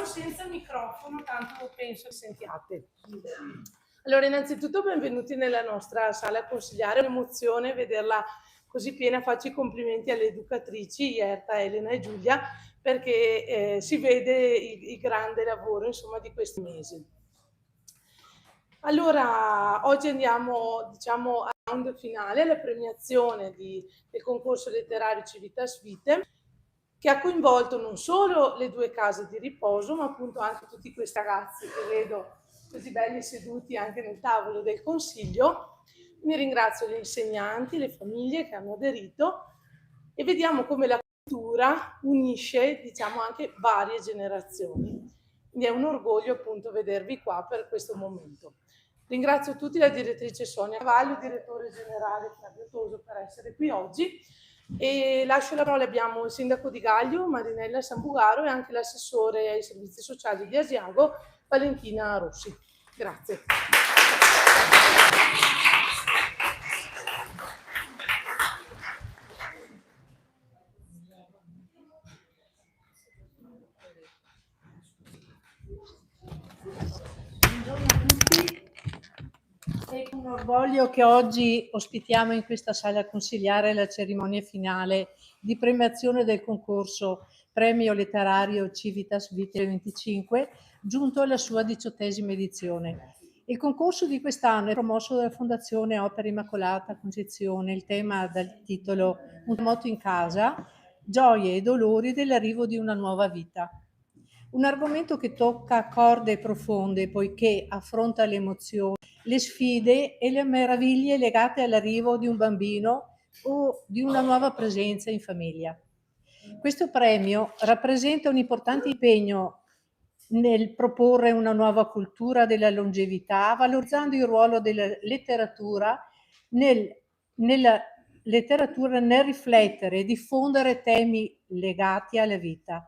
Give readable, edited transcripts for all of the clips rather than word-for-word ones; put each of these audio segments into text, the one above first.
Parlo senza microfono, tanto penso che sentiate. Allora, innanzitutto benvenuti nella nostra sala consigliare. È un'emozione vederla così piena. Faccio i complimenti alle educatrici, Ierta, Elena e Giulia, perché si vede il grande lavoro, insomma, di questi mesi. Allora, oggi andiamo, diciamo, al round finale, alla premiazione del concorso letterario Civitas Vitae, che ha coinvolto non solo le 2 case di riposo, ma appunto anche tutti questi ragazzi che vedo così belli seduti anche nel tavolo del consiglio. Mi ringrazio gli insegnanti, le famiglie che hanno aderito e vediamo come la cultura unisce, diciamo, anche varie generazioni. Quindi è un orgoglio appunto vedervi qua per questo momento. Ringrazio tutti la direttrice Sonia Cavallo, il direttore generale Flavio Toso per essere qui oggi e lascio la parola, abbiamo il sindaco di Gaglio, Marinella Sambugaro e anche l'assessore ai servizi sociali di Asiago, Valentina Rossi. Grazie. È un orgoglio che oggi ospitiamo in questa sala consigliare la cerimonia finale di premiazione del concorso Premio Letterario Civitas Vitae 25, giunto alla sua 18ª edizione. Il concorso di quest'anno è promosso dalla Fondazione Opera Immacolata Concezione. Il tema dal titolo Un terremoto in casa, gioie e dolori dell'arrivo di una nuova vita. Un argomento che tocca corde profonde poiché affronta le emozioni, le sfide e le meraviglie legate all'arrivo di un bambino o di una nuova presenza in famiglia. Questo premio rappresenta un importante impegno nel proporre una nuova cultura della longevità, valorizzando il ruolo della letteratura nella letteratura nel riflettere e diffondere temi legati alla vita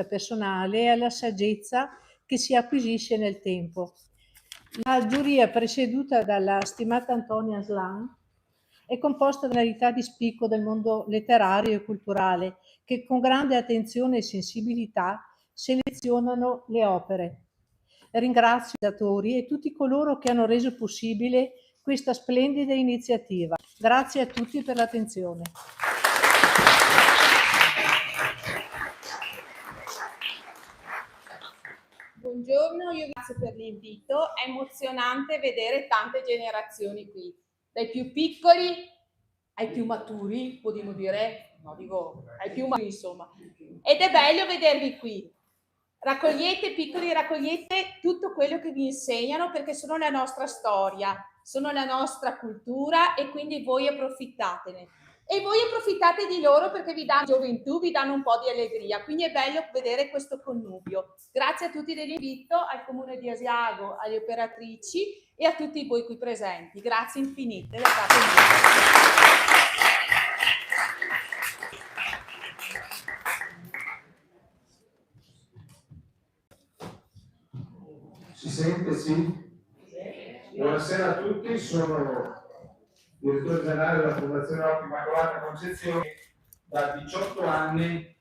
personale e alla saggezza che si acquisisce nel tempo. La giuria, presieduta dalla stimata Antonia Slan, è composta da personalità di spicco del mondo letterario e culturale che con grande attenzione e sensibilità selezionano le opere. Ringrazio i datori e tutti coloro che hanno reso possibile questa splendida iniziativa. Grazie a tutti per l'attenzione. Buongiorno, io grazie per l'invito. È emozionante vedere tante generazioni qui, dai più piccoli ai più maturi, potremmo dire, no, dico ai più maturi, insomma. Ed è bello vedervi qui. Raccogliete, piccoli, raccogliete tutto quello che vi insegnano perché sono la nostra storia, sono la nostra cultura e quindi voi approfittatene. E voi approfittate di loro perché vi danno gioventù, vi danno un po' di allegria, quindi è bello vedere questo connubio. Grazie a tutti dell'invito, al Comune di Asiago, alle operatrici e a tutti voi qui presenti. Grazie infinite. Si sente, sì? Buonasera a tutti, sono direttore generale della Fondazione Opera Immacolata Concezione. Da 18 anni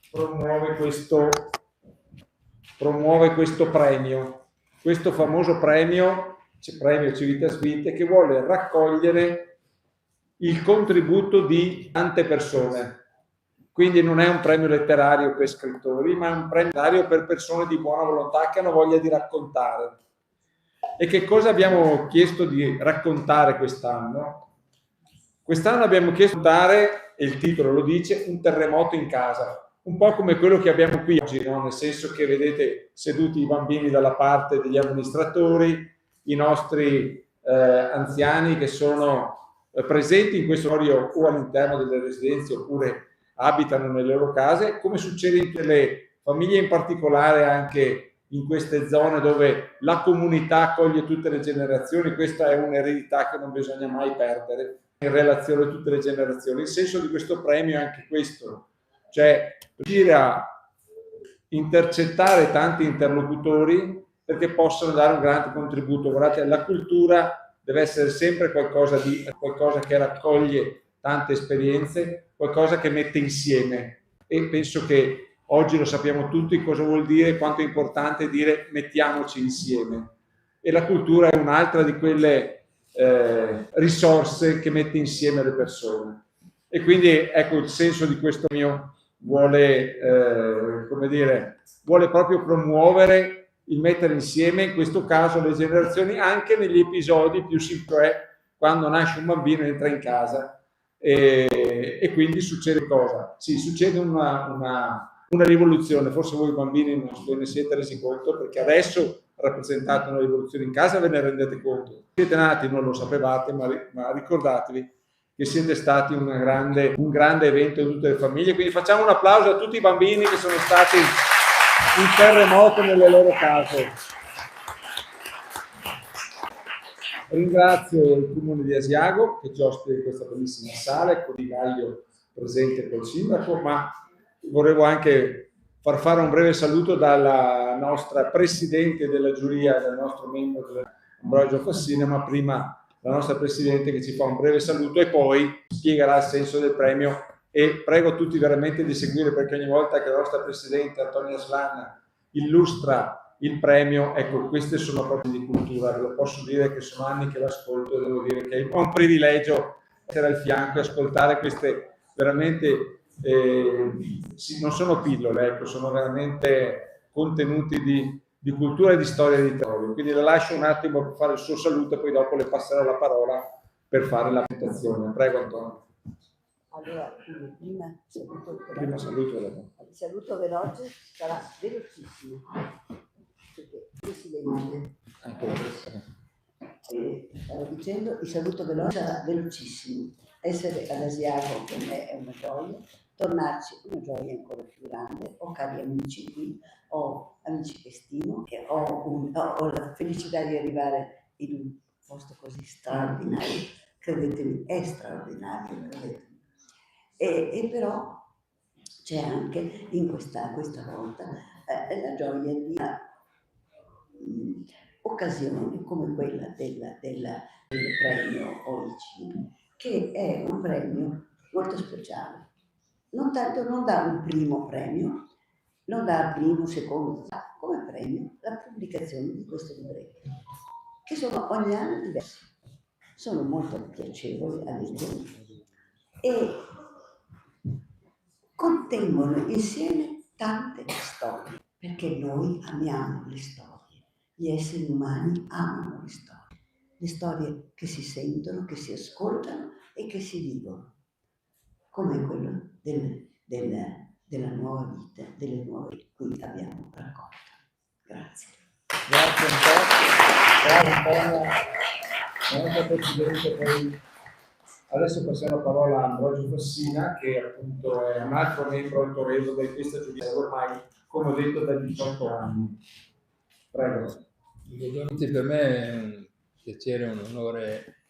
promuove questo premio, questo famoso premio Civitas Vitae, che vuole raccogliere il contributo di tante persone. Quindi non è un premio letterario per scrittori, ma è un premio letterario per persone di buona volontà che hanno voglia di raccontare. E che cosa abbiamo chiesto di raccontare quest'anno? Quest'anno abbiamo chiesto di raccontare, e il titolo lo dice, un terremoto in casa, un po' come quello che abbiamo qui oggi, no? Nel senso che vedete seduti i bambini dalla parte degli amministratori, i nostri anziani che sono presenti in questo orario o all'interno delle residenze oppure abitano nelle loro case, come succede in tutte le famiglie, in particolare anche in queste zone dove la comunità accoglie tutte le generazioni. Questa è un'eredità che non bisogna mai perdere in relazione a tutte le generazioni. Il senso di questo premio è anche questo, cioè riuscire a intercettare tanti interlocutori perché possano dare un grande contributo. Guardate, la cultura deve essere sempre qualcosa che raccoglie tante esperienze, qualcosa che mette insieme, e penso che Oggi lo sappiamo tutti cosa vuol dire, quanto è importante dire mettiamoci insieme. E la cultura è un'altra di quelle risorse che mette insieme le persone. E quindi ecco, il senso di questo mio vuole proprio promuovere il mettere insieme, in questo caso, le generazioni, anche negli episodi più semplici, quando nasce un bambino e entra in casa e quindi succede cosa? Sì, succede una rivoluzione. Forse voi bambini non ve ne siete resi conto, perché adesso rappresentate una rivoluzione in casa, ve ne rendete conto. Siete nati, non lo sapevate, ma ricordatevi che siete stati un grande evento in tutte le famiglie. Quindi facciamo un applauso a tutti i bambini che sono stati un terremoto nelle loro case. Ringrazio il Comune di Asiago che ci ospita in questa bellissima sala, con il Gaglio presente col sindaco, ma volevo anche far fare un breve saluto dalla nostra presidente della giuria, dal nostro membro Ambrogio Fassina, ma prima la nostra presidente che ci fa un breve saluto e poi spiegherà il senso del premio. E prego tutti veramente di seguire, perché ogni volta che la nostra presidente Antonia Slanna illustra il premio, ecco, queste sono proprio di cultura, ve lo posso dire che sono anni che l'ascolto e devo dire che è un privilegio essere al fianco e ascoltare queste veramente non sono pillole, ecco, sono veramente contenuti di cultura e di storia di territorio. Quindi la lascio un attimo per fare il suo saluto e poi dopo le passerò la parola per fare la presentazione. Prego Antonio. Allora, prima saluto. Il saluto veloce sarà velocissimo, perché Presidente, stavo dicendo, il saluto veloce sarà velocissimo. Essere ad Asiago per me è una gioia, tornarci una gioia ancora più grande. Ho cari amici qui, ho amici che stimo, e ho la felicità di arrivare in un posto così straordinario, credetemi, è straordinario, credetemi. E però c'è anche in questa volta la gioia di occasioni come quella del premio OIC, che è un premio molto speciale. Non dà un primo premio, non dà primo, secondo, ma come premio la pubblicazione di questo libretto, che sono ogni anno diversi, sono molto piacevoli a leggere e contengono insieme tante storie, perché noi amiamo le storie, gli esseri umani amano le storie che si sentono, che si ascoltano e che si vivono, come quello della nuova vita, delle nuove che qui abbiamo raccolto. Grazie. Grazie Antonio. Grazie Presidente. Poi adesso passiamo la parola a Ambrogio Fassina, che appunto è un altro membro autorevole di questa giuria, ormai, come ho detto, da 18 anni. Prego. Per me è un piacere, un onore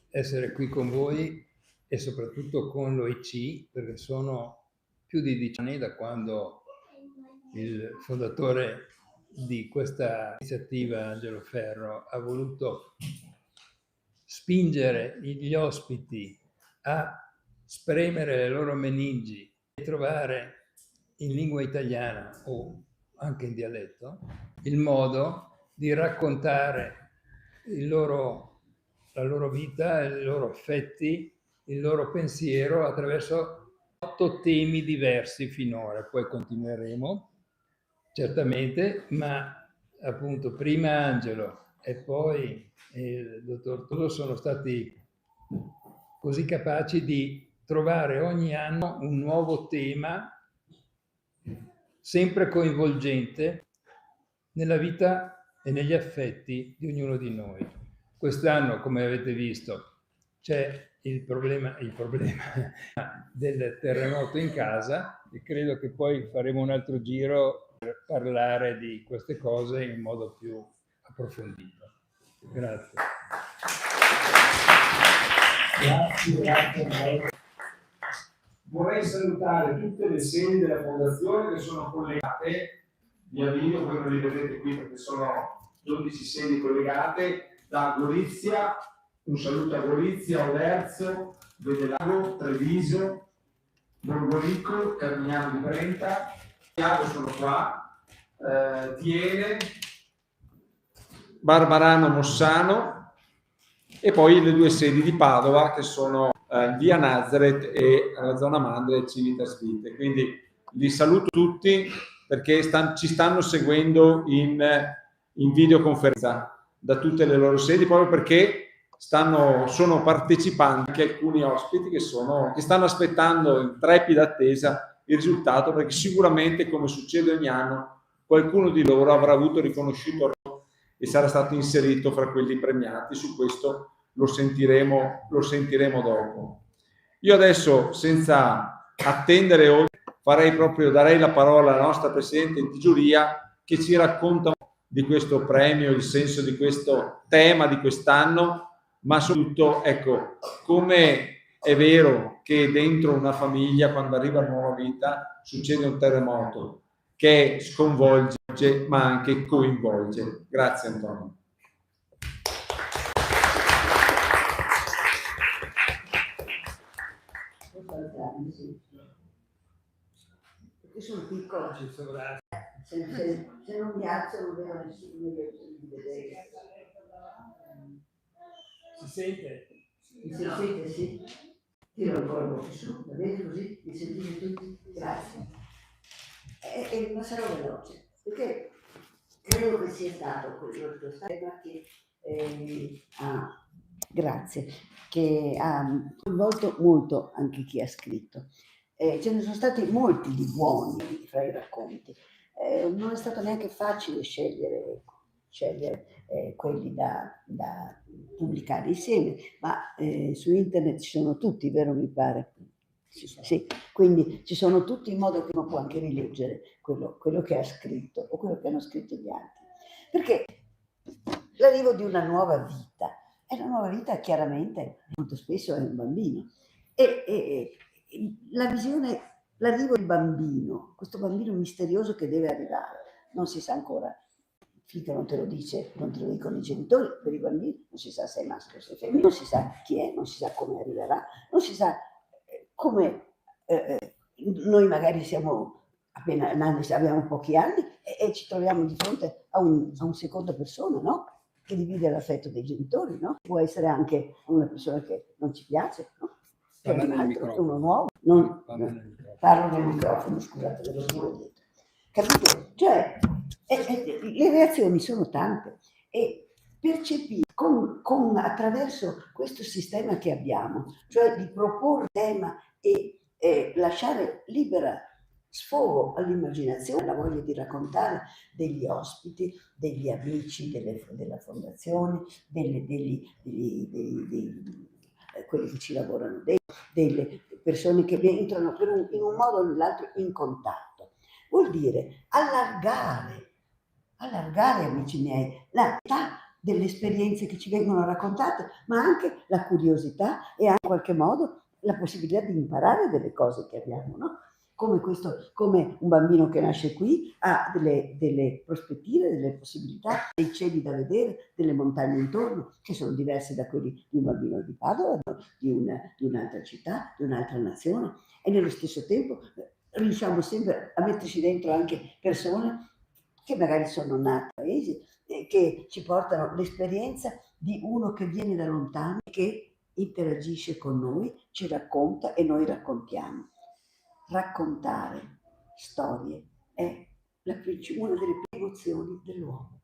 essere qui con voi e soprattutto con l'OIC, perché sono più di 10 anni da quando il fondatore di questa iniziativa, Angelo Ferro, ha voluto spingere gli ospiti a spremere le loro meningi e trovare in lingua italiana o anche in dialetto il modo di raccontare la loro vita, i loro affetti, il loro pensiero attraverso 8 temi diversi finora. Poi continueremo certamente, ma appunto prima Angelo e poi il dottor Toso sono stati così capaci di trovare ogni anno un nuovo tema sempre coinvolgente nella vita e negli affetti di ognuno di noi. Quest'anno, come avete visto, c'è il problema del terremoto in casa e credo che poi faremo un altro giro per parlare di queste cose in modo più approfondito. Grazie. Grazie. Vorrei salutare tutte le sedi della Fondazione che sono collegate via video, voi non li vedete qui perché sono 12 sedi collegate, da Gorizia, un saluto a Gorizia, Oderzo, Vedelago, Treviso, Borgorico, Carmignano di Brenta, sono qua, Tiene, Barbarano Mossano e poi le due sedi di Padova che sono in via Nazareth e alla zona Mandria e Civitas Vitae. Quindi li saluto tutti perché ci stanno seguendo in videoconferenza da tutte le loro sedi, proprio perché sono partecipanti anche alcuni ospiti che stanno aspettando in trepida attesa il risultato, perché sicuramente, come succede ogni anno, qualcuno di loro avrà avuto riconosciuto e sarà stato inserito fra quelli premiati. Su questo lo sentiremo dopo. Io adesso, senza attendere oltre, darei la parola alla nostra Presidente di giuria che ci racconta di questo premio, il senso di questo tema di quest'anno, ma soprattutto, ecco, come è vero che dentro una famiglia, quando arriva nuova vita, succede un terremoto che sconvolge ma anche coinvolge. Grazie Antonio. Perché sono piccola. Se non mi alzo non vedo nessuno di vedere. Si sente? Mi sentite, sì? Tiro ancora un po' più su, va bene così? Mi sentite tutti? Grazie. Ma sarò veloce, perché credo che sia stato quello che grazie, che ha coinvolto molto anche chi ha scritto. Ce ne sono stati molti di buoni fra i racconti. Non è stato neanche facile scegliere quelli da pubblicare insieme, ma su internet ci sono tutti, vero mi pare? Sì, quindi ci sono tutti in modo che uno può anche rileggere quello che ha scritto o quello che hanno scritto gli altri. Perché l'arrivo di una nuova vita, e la nuova vita chiaramente molto spesso è un bambino. E la visione, l'arrivo del bambino, questo bambino misterioso che deve arrivare, non si sa ancora. Figlio non te lo dice, non te lo dicono i genitori, per i bambini non si sa se è maschio o se è femmina, non si sa chi è, non si sa come arriverà, non si sa come noi magari siamo appena nati, abbiamo pochi anni e ci troviamo di fronte a un seconda persona, no? Che divide l'affetto dei genitori, no? Può essere anche una persona che non ci piace, no? Che è un altro, uno nuovo. Parlo nel microfono, scusate, ve lo dico dietro. Capite? Cioè, le reazioni sono tante e percepire attraverso questo sistema che abbiamo, cioè di proporre il tema e lasciare libera sfogo all'immaginazione, alla voglia di raccontare degli ospiti, degli amici della fondazione, quelli che ci lavorano dentro, delle persone che entrano in un modo o nell'altro in contatto. Vuol dire allargare, amici miei, la età delle esperienze che ci vengono raccontate, ma anche la curiosità e anche in qualche modo la possibilità di imparare delle cose che abbiamo, no? Come un bambino che nasce qui ha delle prospettive, delle possibilità, dei cieli da vedere, delle montagne intorno, che sono diverse da quelli di un bambino di Padova, di un'altra città, di un'altra nazione, e nello stesso tempo riusciamo sempre a metterci dentro anche persone che magari sono nate in paesi che ci portano l'esperienza di uno che viene da lontano, che interagisce con noi, ci racconta e noi raccontiamo. Raccontare storie è una delle prime emozioni dell'uomo.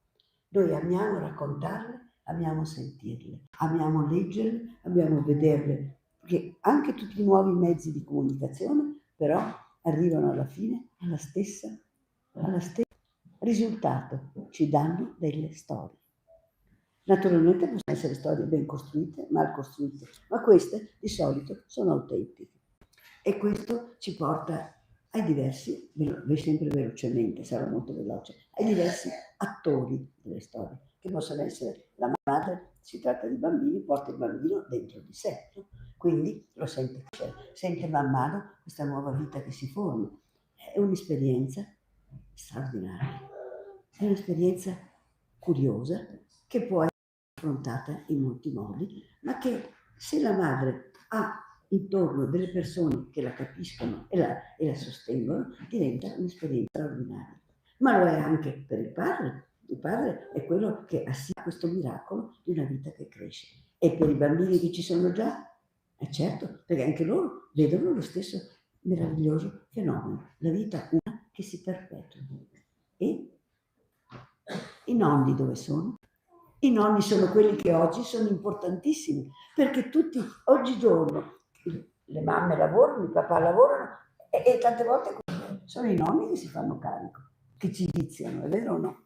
Noi amiamo raccontarle, amiamo sentirle, amiamo leggerle, amiamo vederle, perché anche tutti i nuovi mezzi di comunicazione però arrivano alla fine alla stessa risultato, ci danno delle storie. Naturalmente possono essere storie ben costruite, mal costruite, ma queste di solito sono autentiche. E questo ci porta ai diversi, sempre velocemente, sarò molto veloce, ai diversi attori delle storie, che possono essere la madre, si tratta di bambini, porta il bambino dentro di sé, no? Quindi lo sente man mano questa nuova vita che si forma. È un'esperienza straordinaria, è un'esperienza curiosa che può essere affrontata in molti modi, ma che se la madre ha intorno delle persone che la capiscono e la sostengono, diventa un'esperienza straordinaria. Ma lo è anche per il padre. Il padre è quello che assiste a questo miracolo di una vita che cresce. E per i bambini che ci sono già, è certo, perché anche loro vedono lo stesso meraviglioso fenomeno, la vita una che si perpetua. E i nonni dove sono? I nonni sono quelli che oggi sono importantissimi, perché tutti oggigiorno le mamme lavorano, i papà lavorano e tante volte sono i nonni che si fanno carico, che ci viziano, è vero o no?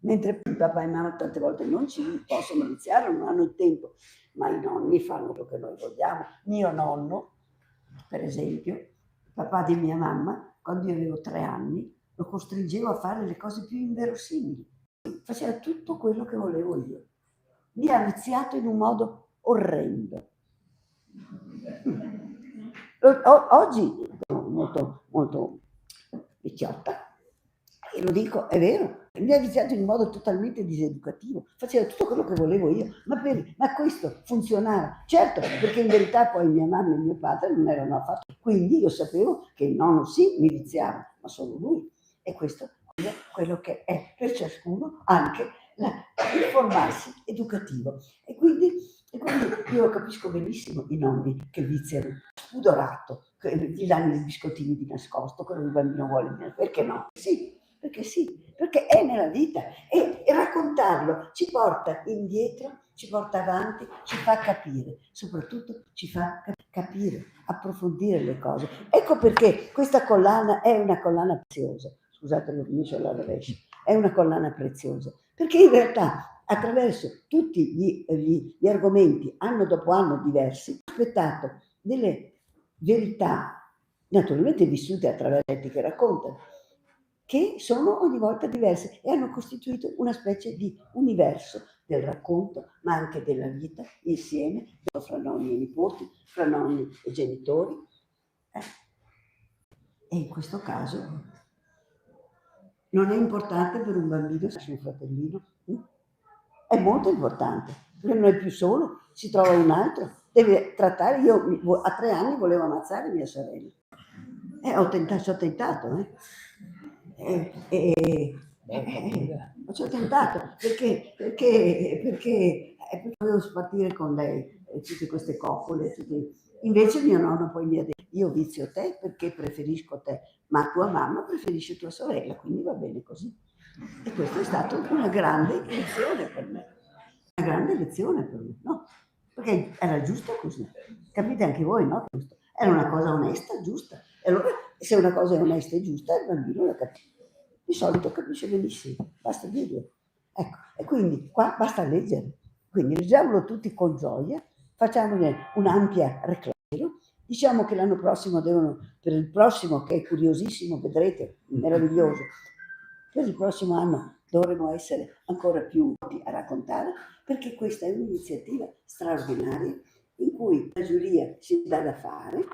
Mentre il papà e mamma tante volte non ci possono viziare, non hanno il tempo, ma i nonni fanno quello che noi vogliamo. Mio nonno, per esempio, il papà di mia mamma, quando io avevo 3 anni, lo costringevo a fare le cose più inverosimili. Faceva tutto quello che volevo io. Mi ha viziato in un modo orrendo. Oggi molto, molto vecchiotta, e lo dico, è vero, mi ha viziato in modo totalmente diseducativo, faceva tutto quello che volevo io, ma questo funzionava, certo, perché in verità poi mia mamma e mio padre non erano affatto, quindi io sapevo che il nonno sì mi viziava, ma solo lui, e questo è quello che è per ciascuno anche il formarsi educativo. E quindi io capisco benissimo i nonni che viziano spudorato, che gli danno i biscottini di nascosto, quello che il bambino vuole, perché no? Sì, perché è nella vita e raccontarlo ci porta indietro, ci porta avanti, ci fa capire, soprattutto ci fa capire, approfondire le cose. Ecco perché questa collana è una collana preziosa, scusate lo finisce alla rovescia, è una collana preziosa, perché in realtà attraverso tutti gli argomenti, anno dopo anno diversi, ho aspettato delle verità, naturalmente vissute attraverso i che raccontano, che sono ogni volta diverse e hanno costituito una specie di universo del racconto, ma anche della vita insieme, fra nonni e nipoti, fra nonni e genitori. E in questo caso non è importante per un bambino se c'è un fratellino, è molto importante, perché non è più solo, si trova un altro, deve trattare. Io a 3 anni volevo ammazzare mia sorella, ci ho tentato, ci ho tentato perché volevo spartire con lei tutte queste coccole, invece mio nonno poi mi ha detto: io vizio te perché preferisco te, ma tua mamma preferisce tua sorella, quindi va bene così. E questa è stata una grande lezione per me, no? Perché era giusto così, capite anche voi, no? Era una cosa onesta, giusta, e allora se una cosa è onesta e giusta il bambino la capisce, di solito capisce benissimo, basta dirlo. Ecco, e quindi qua basta leggere, quindi leggiamolo tutti con gioia, facciamone un'ampia reclamo, diciamo che l'anno prossimo per il prossimo, che è curiosissimo, vedrete, meraviglioso, per il prossimo anno dovremo essere ancora più a raccontare, perché questa è un'iniziativa straordinaria in cui la giuria si dà da fare,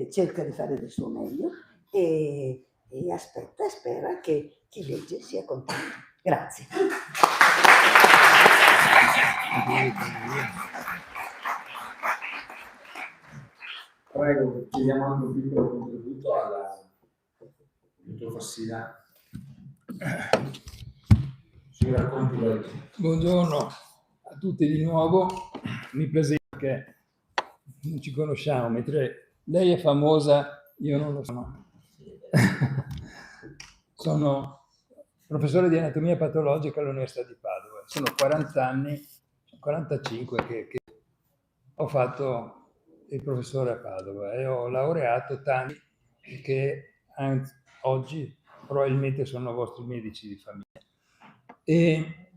cerca di fare del suo meglio e aspetta e spera che chi legge sia contento. Grazie. Prego, chiediamo anche un piccolo contributo alla dottor Fassina. Ci racconti lei. Buongiorno a tutti di nuovo, mi presento perché non ci conosciamo, mentre lei è famosa, io non lo sono. Sono professore di anatomia patologica all'Università di Padova, sono 40 anni, 45 che ho fatto il professore a Padova e ho laureato tanti che oggi probabilmente sono vostri medici di famiglia. E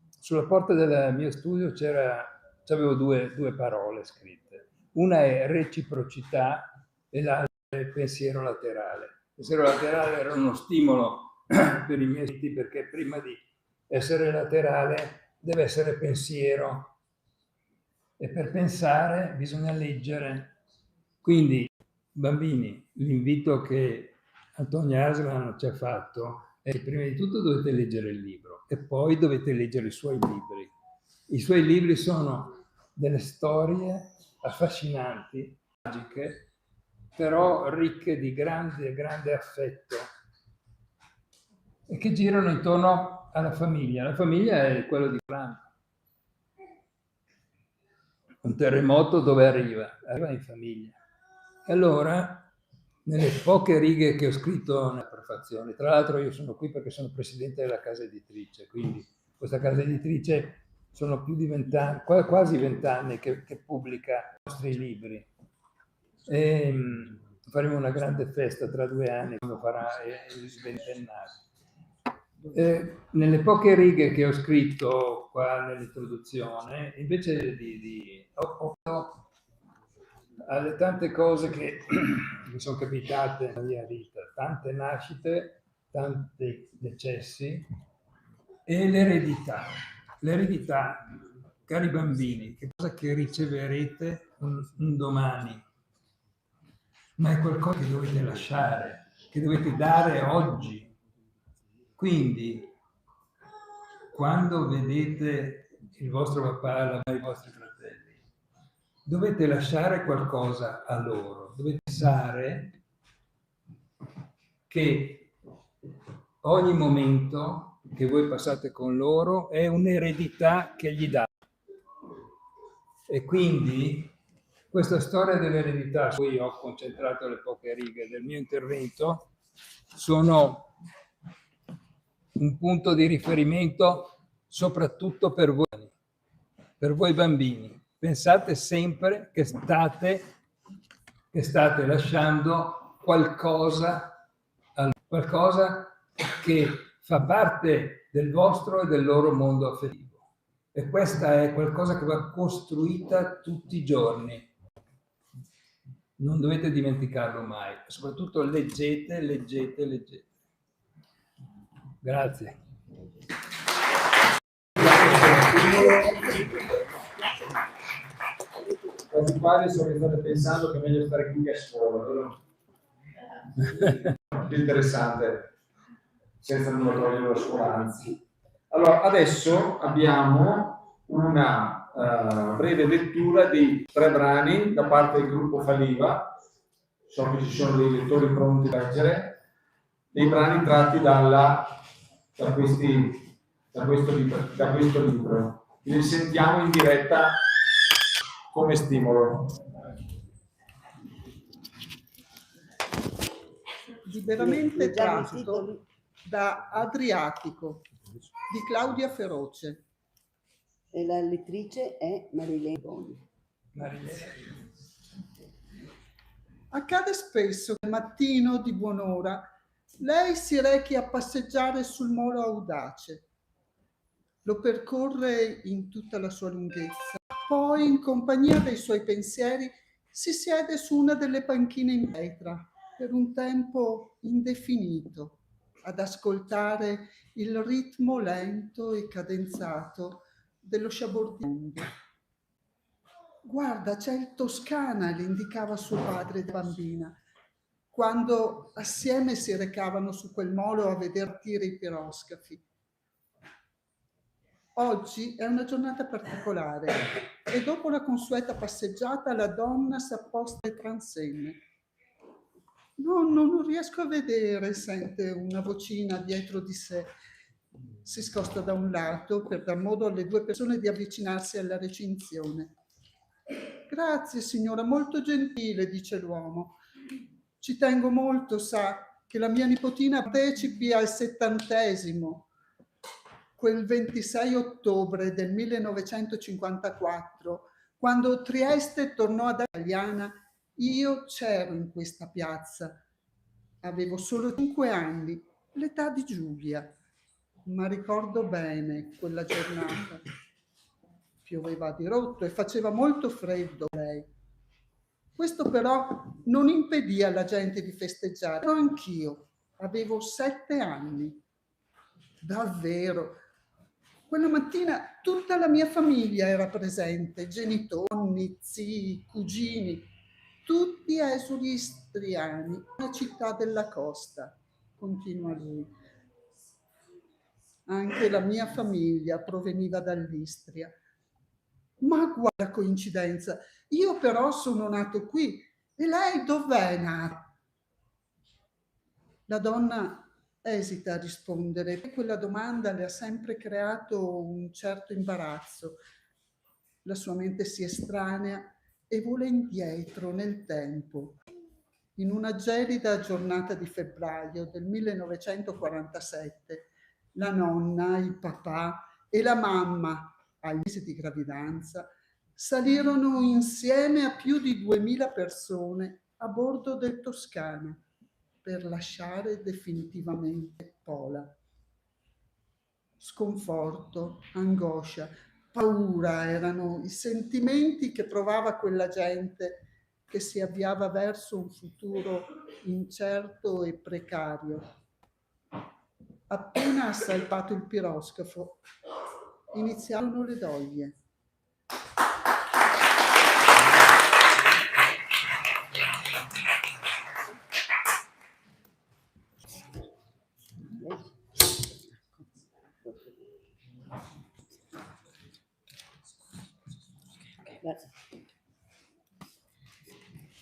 sulla porta del mio studio c'avevo due parole scritte. Una è reciprocità e l'altra è pensiero laterale. Il pensiero laterale era uno stimolo per i miei studenti, perché prima di essere laterale deve essere pensiero, e per pensare bisogna leggere. Quindi, bambini, l'invito che Antonio Aslan ci ha fatto è che prima di tutto dovete leggere il libro e poi dovete leggere i suoi libri. I suoi libri sono delle storie affascinanti, magiche, però ricche di grande, grande affetto e che girano intorno alla famiglia. La famiglia è quello di Franco. Un terremoto dove arriva? Arriva in famiglia. E allora, nelle poche righe che ho scritto nella prefazione, tra l'altro io sono qui perché sono presidente della casa editrice, quindi questa casa editrice sono più di 20 anni, quasi 20 anni che pubblica i nostri libri. E faremo una grande festa tra 2 anni quando farà il 20ennale. Nelle poche righe che ho scritto qua nell'introduzione, invece alle tante cose che mi sono capitate nella mia vita, tante nascite, tanti decessi e l'eredità. L'eredità, cari bambini, che cosa che riceverete un domani, ma è qualcosa che dovete lasciare, che dovete dare oggi. Quindi, quando vedete il vostro papà, i vostri fratelli, dovete lasciare qualcosa a loro, dovete pensare che ogni momento che voi passate con loro è un'eredità che gli dà. E quindi questa storia dell'eredità, su cui ho concentrato le poche righe del mio intervento, sono un punto di riferimento soprattutto per voi bambini. Pensate sempre che state lasciando qualcosa che fa parte del vostro e del loro mondo affettivo. E questa è qualcosa che va costruita tutti i giorni. Non dovete dimenticarlo mai. Soprattutto leggete. Grazie. Quasi quasi state pensando che è meglio stare qui a scuola, però più interessante, senza nulla togliere la scuola, anzi. Allora, adesso abbiamo una breve lettura di 3 brani da parte del gruppo Faliva. So che ci sono dei lettori pronti a leggere, dei brani tratti da questo libro. Li sentiamo in diretta come stimolo. Liberamente tratto da Adriatico di Claudia Feroce. E la lettrice è Marilene Boni. Accade spesso che al mattino di buon'ora lei si rechi a passeggiare sul molo Audace. Lo percorre in tutta la sua lunghezza, poi in compagnia dei suoi pensieri si siede su una delle panchine in pietra per un tempo indefinito ad ascoltare il ritmo lento e cadenzato dello sciabordiando. Guarda, c'è il Toscana, le indicava suo padre da bambina, quando assieme si recavano su quel molo a veder partire i piroscafi. Oggi è una giornata particolare e dopo la consueta passeggiata la donna si apposta alle transenne. No, non riesco a vedere, sente una vocina dietro di sé. Si scosta da un lato per dar modo alle 2 persone di avvicinarsi alla recinzione. Grazie signora, molto gentile, dice l'uomo. Ci tengo molto, sa, che la mia nipotina partecipi al 70°. Quel 26 ottobre del 1954, quando Trieste tornò ad italiana, io c'ero in questa piazza. Avevo solo 5 anni, l'età di Giulia, ma ricordo bene quella giornata. Pioveva a dirotto e faceva molto freddo lei. Questo però non impedì alla gente di festeggiare. Ero anch'io, avevo 7 anni. Davvero. Quella mattina tutta la mia famiglia era presente, genitori, zii, cugini, tutti esuli istriani, una città della costa, continua lui. Anche la mia famiglia proveniva dall'Istria. Ma guarda coincidenza, io però sono nato qui e lei dov'è nata? La donna esita a rispondere, quella domanda le ha sempre creato un certo imbarazzo. La sua mente si estranea e vola indietro nel tempo. In una gelida giornata di febbraio del 1947, la nonna, il papà e la mamma, ai mesi di gravidanza, salirono insieme a più di 2000 persone a bordo del Toscana per lasciare definitivamente Pola. Sconforto, angoscia, paura erano i sentimenti che provava quella gente che si avviava verso un futuro incerto e precario. Appena ha salpato il piroscafo, iniziarono le doglie.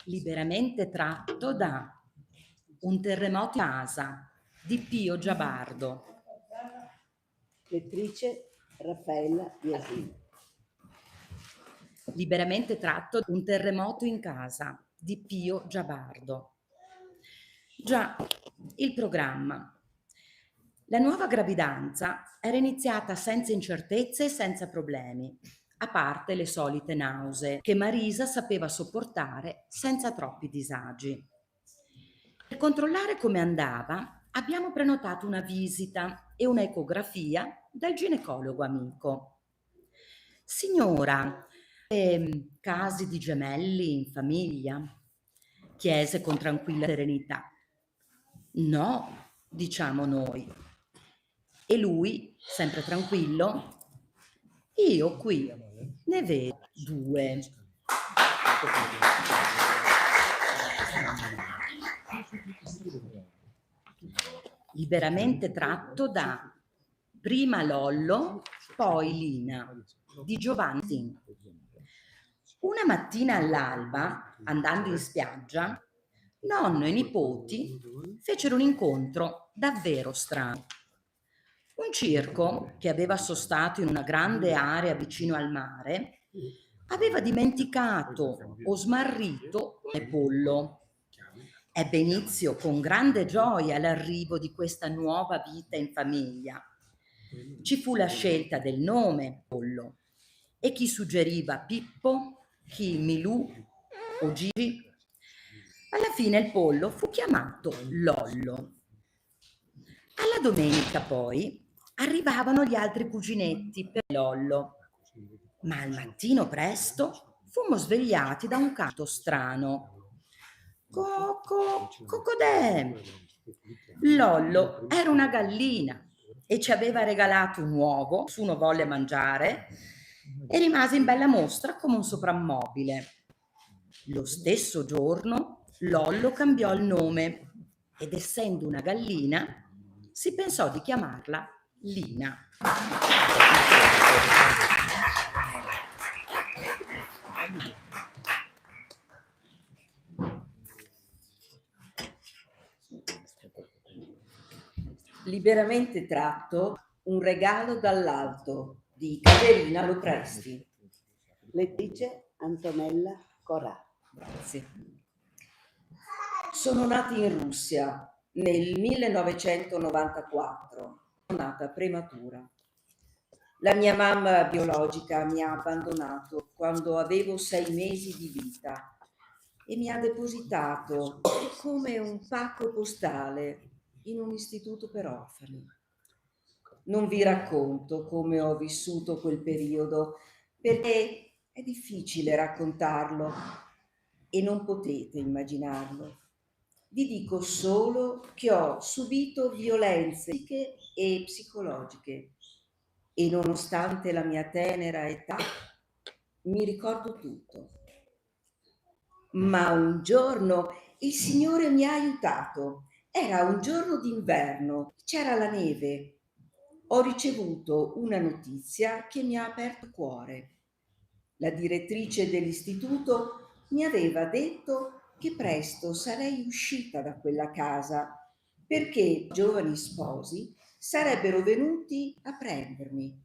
Liberamente tratto da Un terremoto in casa di Pio Giabardo. Lettrice Raffaella Biasini. Liberamente tratto Un terremoto in casa di Pio Giabardo. Già, il programma. La nuova gravidanza era iniziata senza incertezze e senza problemi, a parte le solite nausee che Marisa sapeva sopportare senza troppi disagi. Per controllare come andava, abbiamo prenotato una visita e una ecografia dal ginecologo amico. Signora, casi di gemelli in famiglia? Chiese con tranquilla serenità. No, diciamo noi. E lui, sempre tranquillo, io qui ne vedo 2. Liberamente tratto da prima Lollo, poi Lina, di Giovanni. Una mattina all'alba, andando in spiaggia, nonno e nipoti fecero un incontro davvero strano. Un circo, che aveva sostato in una grande area vicino al mare, aveva dimenticato o smarrito un pollo. Ebbe inizio con grande gioia l'arrivo di questa nuova vita in famiglia. Ci fu la scelta del nome pollo e chi suggeriva Pippo, chi Milù o Gigi. Alla fine il pollo fu chiamato Lollo. Alla domenica poi arrivavano gli altri cuginetti per Lollo, ma al mattino presto fummo svegliati da un canto strano. Cocodè! Lollo era una gallina e ci aveva regalato un uovo, nessuno volle mangiare e rimase in bella mostra come un soprammobile. Lo stesso giorno Lollo cambiò il nome ed essendo una gallina si pensò di chiamarla Lina. Liberamente tratto Un regalo dall'alto di Caterina Lopresti. Lettrice Antonella Corà. Grazie. Sono nata in Russia nel 1994, sono nata prematura. La mia mamma biologica mi ha abbandonato quando avevo 6 mesi di vita e mi ha depositato come un pacco postale in un istituto per orfani. Non vi racconto come ho vissuto quel periodo perché è difficile raccontarlo e non potete immaginarlo. Vi dico solo che ho subito violenze fisiche e psicologiche e nonostante la mia tenera età mi ricordo tutto. Ma un giorno il Signore mi ha aiutato. Era un giorno d'inverno, c'era la neve. Ho ricevuto una notizia che mi ha aperto il cuore. La direttrice dell'istituto mi aveva detto che presto sarei uscita da quella casa perché i giovani sposi sarebbero venuti a prendermi,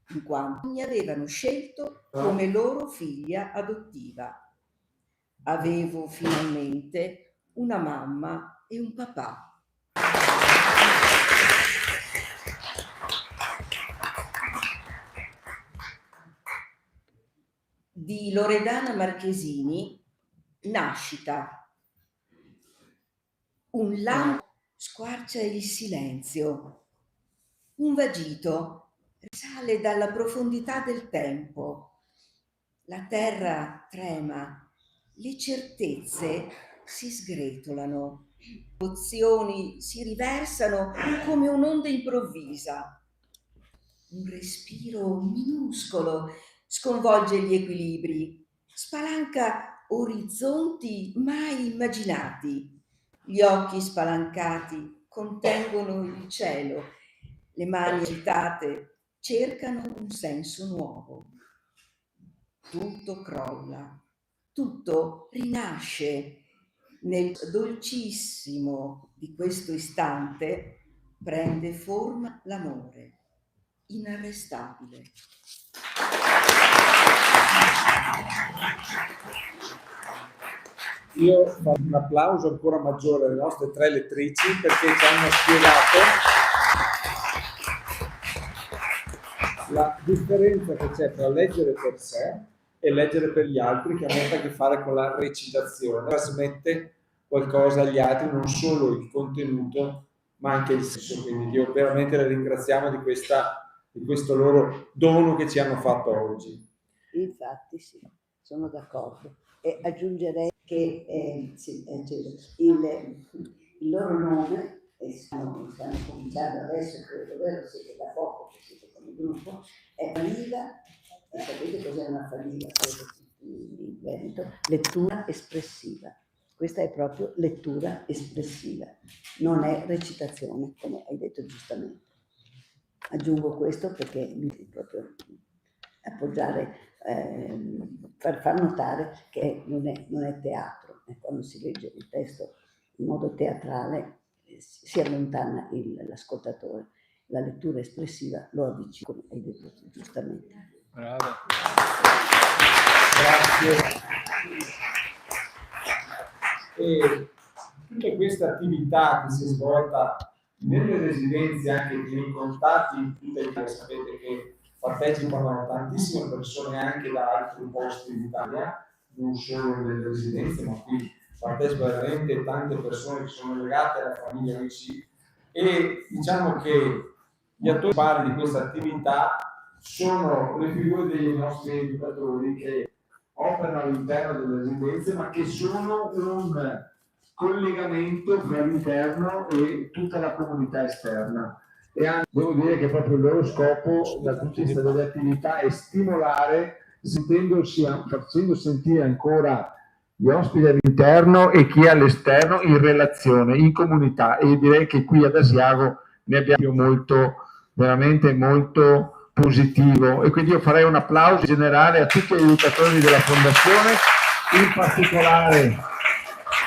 in quanto mi avevano scelto come loro figlia adottiva. Avevo finalmente una mamma e un papà. Di Loredana Marchesini, Nascita. Un lampo squarcia il silenzio. Un vagito risale dalla profondità del tempo. La terra trema, le certezze si sgretolano, le emozioni si riversano come un'onda improvvisa. Un respiro minuscolo sconvolge gli equilibri, spalanca orizzonti mai immaginati. Gli occhi spalancati contengono il cielo, le mani agitate cercano un senso nuovo. Tutto crolla, tutto rinasce. Nel dolcissimo di questo istante prende forma l'amore, inarrestabile. Io faccio un applauso ancora maggiore alle nostre 3 lettrici perché ci hanno spiegato la differenza che c'è tra leggere per sé e leggere per gli altri, che ha molto a che fare con la recitazione. Trasmette qualcosa agli altri, non solo il contenuto, ma anche il senso. Quindi io veramente le ringraziamo di questo loro dono che ci hanno fatto oggi. Infatti sì, sono d'accordo. E aggiungerei che il loro nome, e stiamo cominciando adesso, credo vero, siete da poco che siete come gruppo, è Faniga, e sapete cos'è una Faniga? In Veneto, lettura espressiva. Questa è proprio lettura espressiva, non è recitazione, come hai detto giustamente. Aggiungo questo perché mi proprio appoggiare, far notare che non è teatro, e quando si legge il testo in modo teatrale si allontana l'ascoltatore. La lettura espressiva lo avvicina, come hai detto giustamente. Bravo. Grazie. E tutte queste attività che si è svolta nelle residenze, anche nei contatti in tutte le, sapete che partecipano tantissime persone anche da altri posti d'Italia, non solo nelle residenze, ma qui partecipano veramente tante persone che sono legate alla famiglia amici, e diciamo che gli attori principali di questa attività sono le figure dei nostri educatori che operano all'interno delle residenze, ma che sono un collegamento tra l'interno e tutta la comunità esterna. E anche, devo dire che proprio il loro scopo dal punto di vista delle attività è stimolare, facendo sentire ancora gli ospiti all'interno e chi è all'esterno in relazione, in comunità, e direi che qui ad Asiago ne abbiamo molto, veramente molto positivo, e quindi io farei un applauso generale a tutti gli educatori della Fondazione, in particolare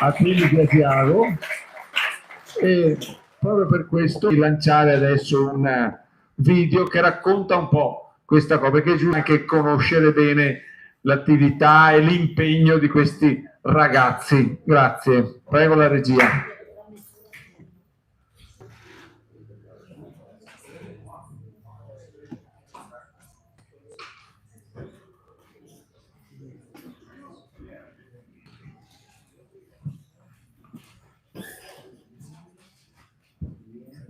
a quelli di Asiago, e proprio per questo lanciare adesso un video che racconta un po' questa cosa, perché è giusto anche conoscere bene l'attività e l'impegno di questi ragazzi. Grazie. Prego la regia.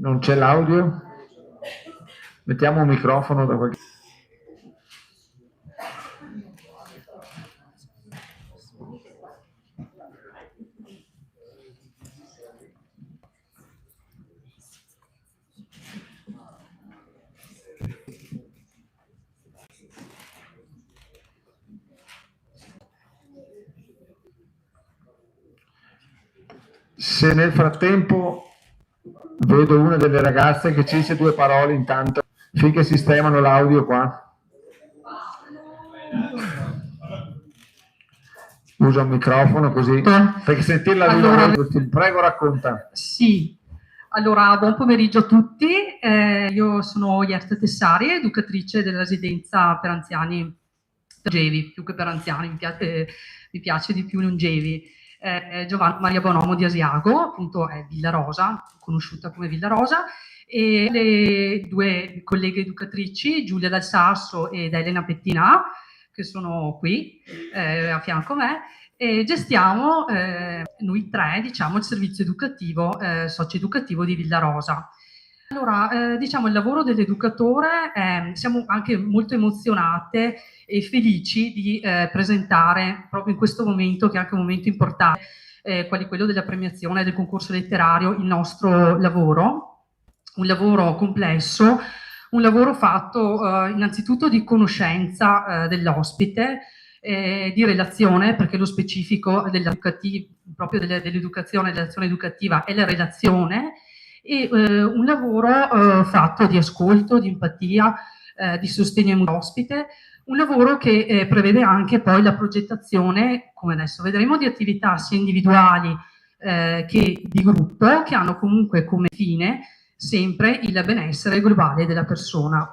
Non c'è l'audio? Mettiamo un microfono da qualche... Se nel frattempo vedo una delle ragazze che ci dice 2 parole intanto, finché sistemano l'audio qua. Usa un microfono così, perché sentirla allora, prego racconta. Sì, allora buon pomeriggio a tutti, io sono Ierte Tessari, educatrice della residenza per anziani longevi, più che per anziani, mi piace di più longevi. Giovanna Maria Bonomo di Asiago, appunto è Villa Rosa, conosciuta come Villa Rosa, e le due colleghe educatrici, Giulia Dal Sasso ed Elena Pettina, che sono qui a fianco a me, e gestiamo noi tre, diciamo, il servizio educativo, socio-educativo di Villa Rosa. Allora, diciamo, il lavoro dell'educatore, siamo anche molto emozionate e felici di presentare proprio in questo momento, che è anche un momento importante, quale quello della premiazione del concorso letterario, il nostro lavoro, un lavoro complesso, un lavoro fatto innanzitutto di conoscenza dell'ospite, di relazione, perché lo specifico proprio dell'educazione, dell'azione educativa è la relazione, e un lavoro fatto di ascolto, di empatia, di sostegno all'ospite, un lavoro che prevede anche poi la progettazione, come adesso vedremo, di attività sia individuali che di gruppo, che hanno comunque come fine sempre il benessere globale della persona.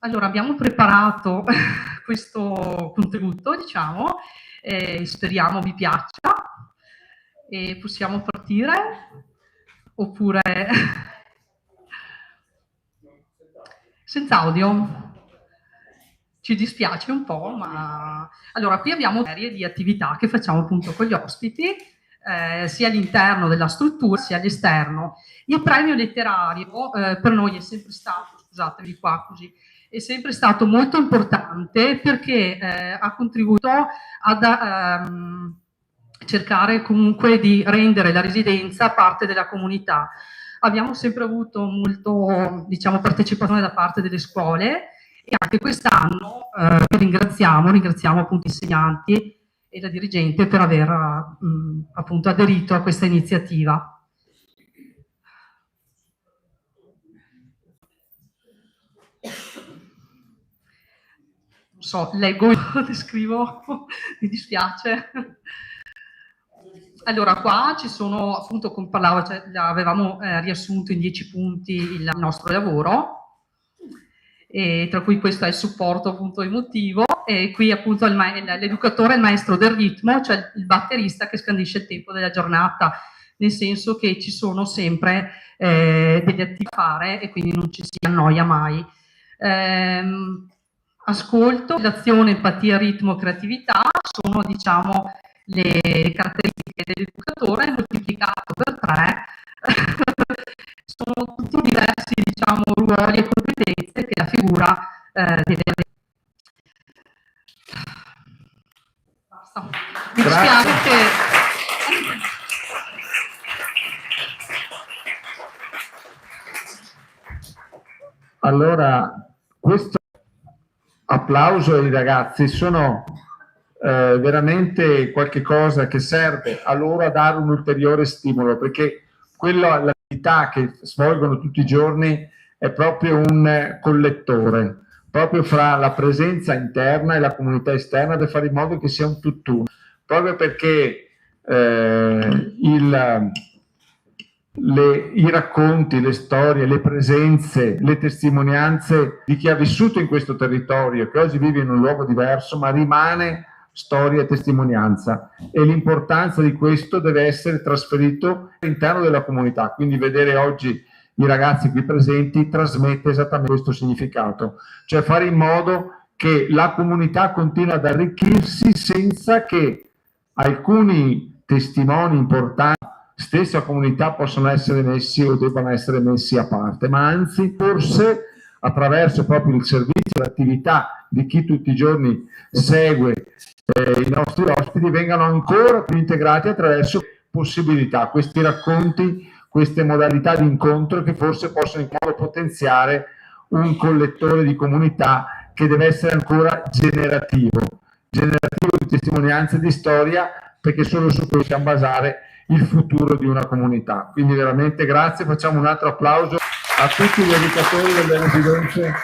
Allora, abbiamo preparato questo contributo, diciamo, speriamo vi piaccia, e possiamo partire, oppure senza audio. Ci dispiace un po', ma... Allora, qui abbiamo una serie di attività che facciamo appunto con gli ospiti, sia all'interno della struttura sia all'esterno. Il premio letterario per noi è sempre stato, scusatemi qua così, è sempre stato molto importante, perché ha contribuito ad cercare comunque di rendere la residenza parte della comunità. Abbiamo sempre avuto molto, diciamo, partecipazione da parte delle scuole, e anche quest'anno ringraziamo appunto gli insegnanti e la dirigente per aver appunto aderito a questa iniziativa. Non so, leggo, descrivo, mi dispiace. Allora, qua ci sono, appunto, come parlavo, cioè, avevamo riassunto in 10 punti il nostro lavoro, e tra cui questo è il supporto appunto emotivo, e qui appunto l'educatore è il maestro del ritmo, cioè il batterista che scandisce il tempo della giornata, nel senso che ci sono sempre delle attività da fare e quindi non ci si annoia mai. Ascolto, relazione, empatia, ritmo, creatività sono, diciamo, le caratteristiche dell'educatore, moltiplicato per 3 sono tutti diversi, diciamo, ruoli e competenze che la figura deve avere. Basta. Mi dispiace che... Allora, questo applauso ai ragazzi sono veramente qualche cosa che serve a loro a dare un ulteriore stimolo, perché l'attività che svolgono tutti i giorni è proprio un collettore, proprio fra la presenza interna e la comunità esterna, per fare in modo che sia un tutt'uno, proprio perché i racconti, le storie, le presenze, le testimonianze di chi ha vissuto in questo territorio, che oggi vive in un luogo diverso, ma rimane storia e testimonianza, e l'importanza di questo deve essere trasferito all'interno della comunità. Quindi vedere oggi i ragazzi qui presenti trasmette esattamente questo significato, cioè fare in modo che la comunità continui ad arricchirsi senza che alcuni testimoni importanti stessa comunità possano essere messi o debbano essere messi a parte, ma anzi forse attraverso proprio il servizio, l'attività di chi tutti i giorni segue i nostri ospiti, vengano ancora più integrati attraverso possibilità, questi racconti, queste modalità di incontro che forse possono in modo potenziare un collettore di comunità che deve essere ancora generativo di testimonianze, di storia, perché solo su questo possiamo basare il futuro di una comunità. Quindi veramente grazie, facciamo un altro applauso a tutti gli educatori delle residenze.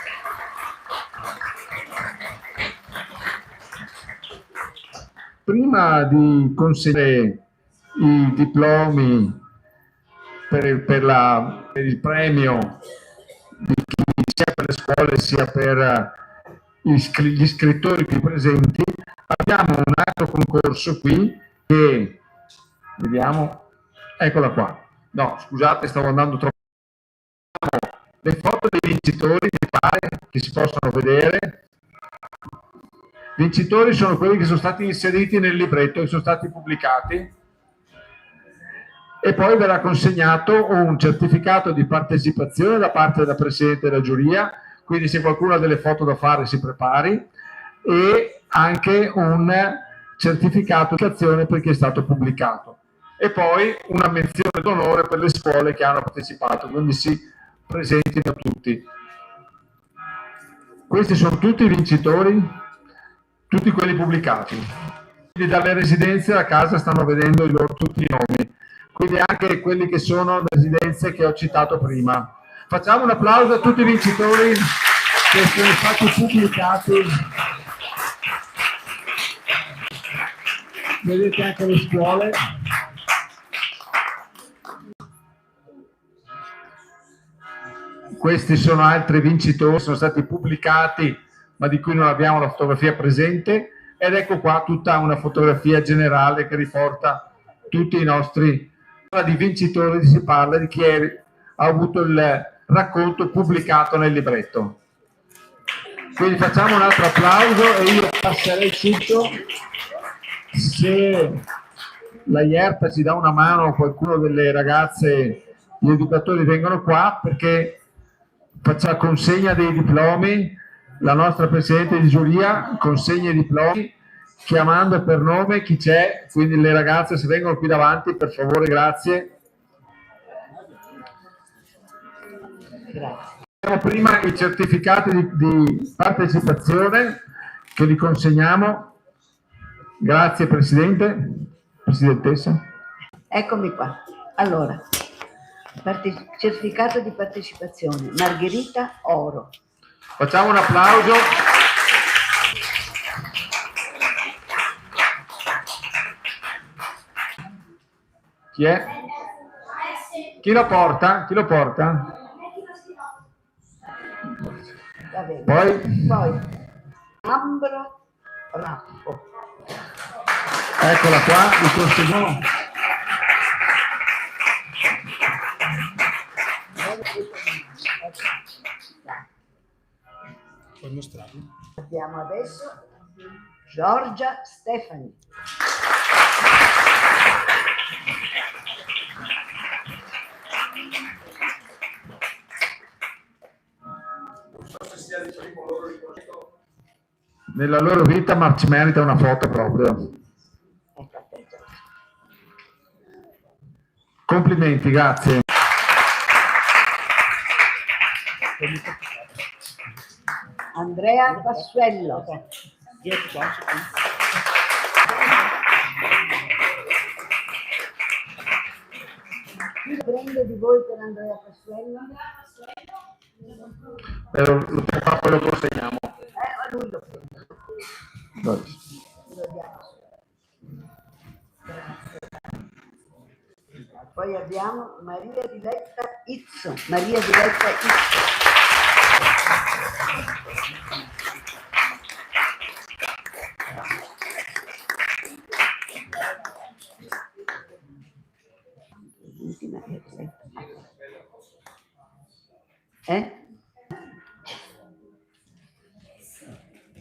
prima di consegnare i diplomi per il premio sia per le scuole sia per gli iscrittori qui presenti, abbiamo un altro concorso qui che, vediamo, eccola qua. No, scusate, stavo andando troppo. Le foto dei vincitori, mi pare, che si possono vedere. I vincitori sono quelli che sono stati inseriti nel libretto, che sono stati pubblicati, e poi verrà consegnato un certificato di partecipazione da parte della Presidente della giuria, quindi se qualcuno ha delle foto da fare si prepari, e anche un certificato di azione perché è stato pubblicato, e poi una menzione d'onore per le scuole che hanno partecipato, quindi si presentino tutti. Questi sono tutti i vincitori, tutti quelli pubblicati. Quindi dalle residenze a casa stanno vedendo tutti i nomi, quindi anche quelli che sono residenze che ho citato prima. Facciamo un applauso a tutti i vincitori che sono stati pubblicati. Vedete anche le scuole. Questi sono altri vincitori, sono stati pubblicati ma di cui non abbiamo la fotografia presente, ed ecco qua tutta una fotografia generale che riporta tutti i nostri di vincitori, si parla di chi ha avuto il racconto pubblicato nel libretto. Quindi facciamo un altro applauso e io passerei subito, se la IERTA ci dà una mano o qualcuno delle ragazze, gli educatori vengono qua, perché faccia consegna dei diplomi, la nostra Presidente di giuria consegna i diplomi chiamando per nome chi c'è, quindi le ragazze se vengono qui davanti per favore, grazie. Abbiamo prima i certificati di partecipazione che li consegniamo. Grazie Presidente, Presidentessa. Eccomi qua. Allora, certificato di partecipazione, Margherita Oro. Facciamo un applauso. Chi è? Chi lo porta? Chi lo porta? Va bene. Poi Ambra Rappo. Eccola qua, vi consegniamo. Puoi mostrarlo? Abbiamo adesso Giorgia Stefani. Nella loro vita, ma ci merita una foto proprio. Complimenti, grazie. Andrea Passuello. Chi prende di voi per Andrea Passuello? Poi lo consegniamo. Lui lo prende. Poi abbiamo Maria Diletta Izzo. Maria Diletta Izzo.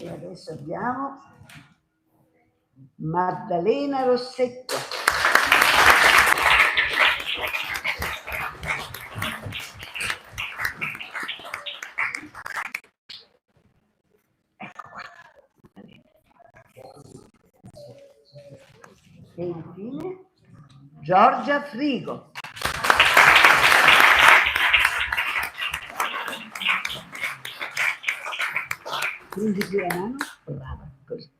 E adesso abbiamo Maddalena Rossetto. Ecco qua. E infine Giorgia Frigo. Quindi più la mano, brava, così.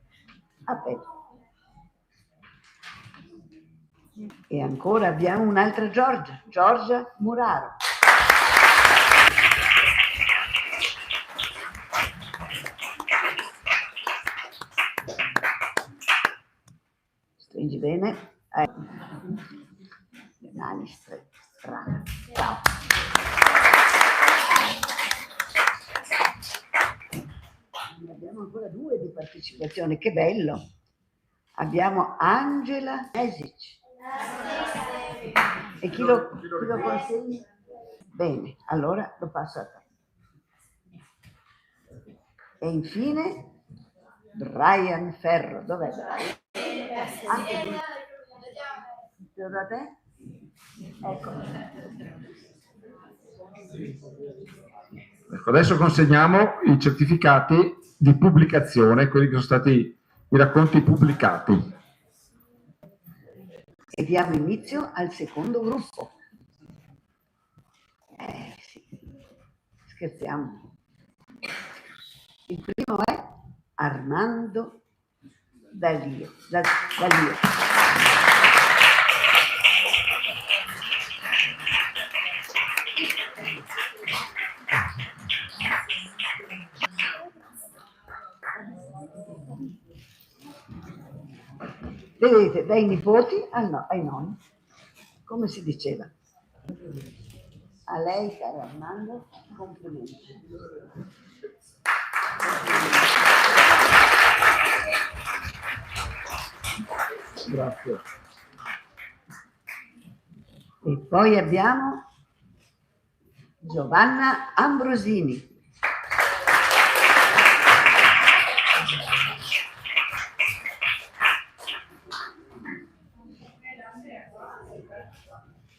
Aspetta. E ancora abbiamo un'altra Giorgia, Giorgia Muraro. Stringi bene. Le mani strette. Brava. Ciao. Ne abbiamo ancora 2 di partecipazione, che bello. Abbiamo Angela Mesic. E chi lo consegna? Bene, allora lo passo a te. E infine Brian Ferro. Dov'è Brian? Anche lui. Te lo da te? Ecco. Ecco, adesso consegniamo i certificati di pubblicazione, quelli che sono stati i racconti pubblicati. E diamo inizio al secondo gruppo. Sì, scherziamo. Il primo è Armando Dalio. Vedete, dai nipoti ai nonni, come si diceva. A lei, caro Armando, complimenti. Grazie. E poi abbiamo Giovanna Ambrosini.